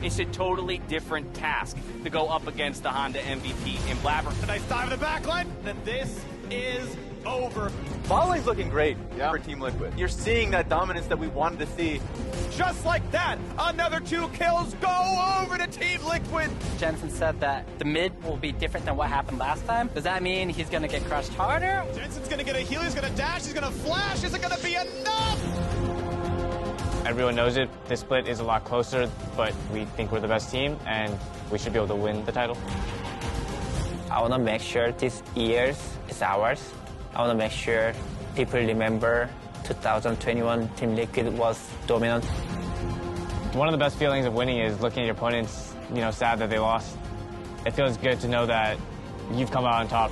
[SPEAKER 1] It's a totally different task to go up against the Honda MVP in Blabber.
[SPEAKER 7] A nice dive in the backline. Then this is over.
[SPEAKER 2] Volley's looking great for Team Liquid. You're seeing that dominance that we wanted to see.
[SPEAKER 7] Just like that, another 2 kills go over to Team Liquid.
[SPEAKER 9] Jensen said that the mid will be different than what happened last time. Does that mean he's going to get crushed harder?
[SPEAKER 7] Jensen's going to get a heal, he's going to dash, he's going to flash. Is it going to be enough?
[SPEAKER 8] Everyone knows it. This split is a lot closer, but we think we're the best team, and we should be able to win the title.
[SPEAKER 9] I want to make sure this year is ours. I want to make sure people remember 2021 Team Liquid was dominant.
[SPEAKER 8] One of the best feelings of winning is looking at your opponents, sad that they lost. It feels good to know that you've come out on top.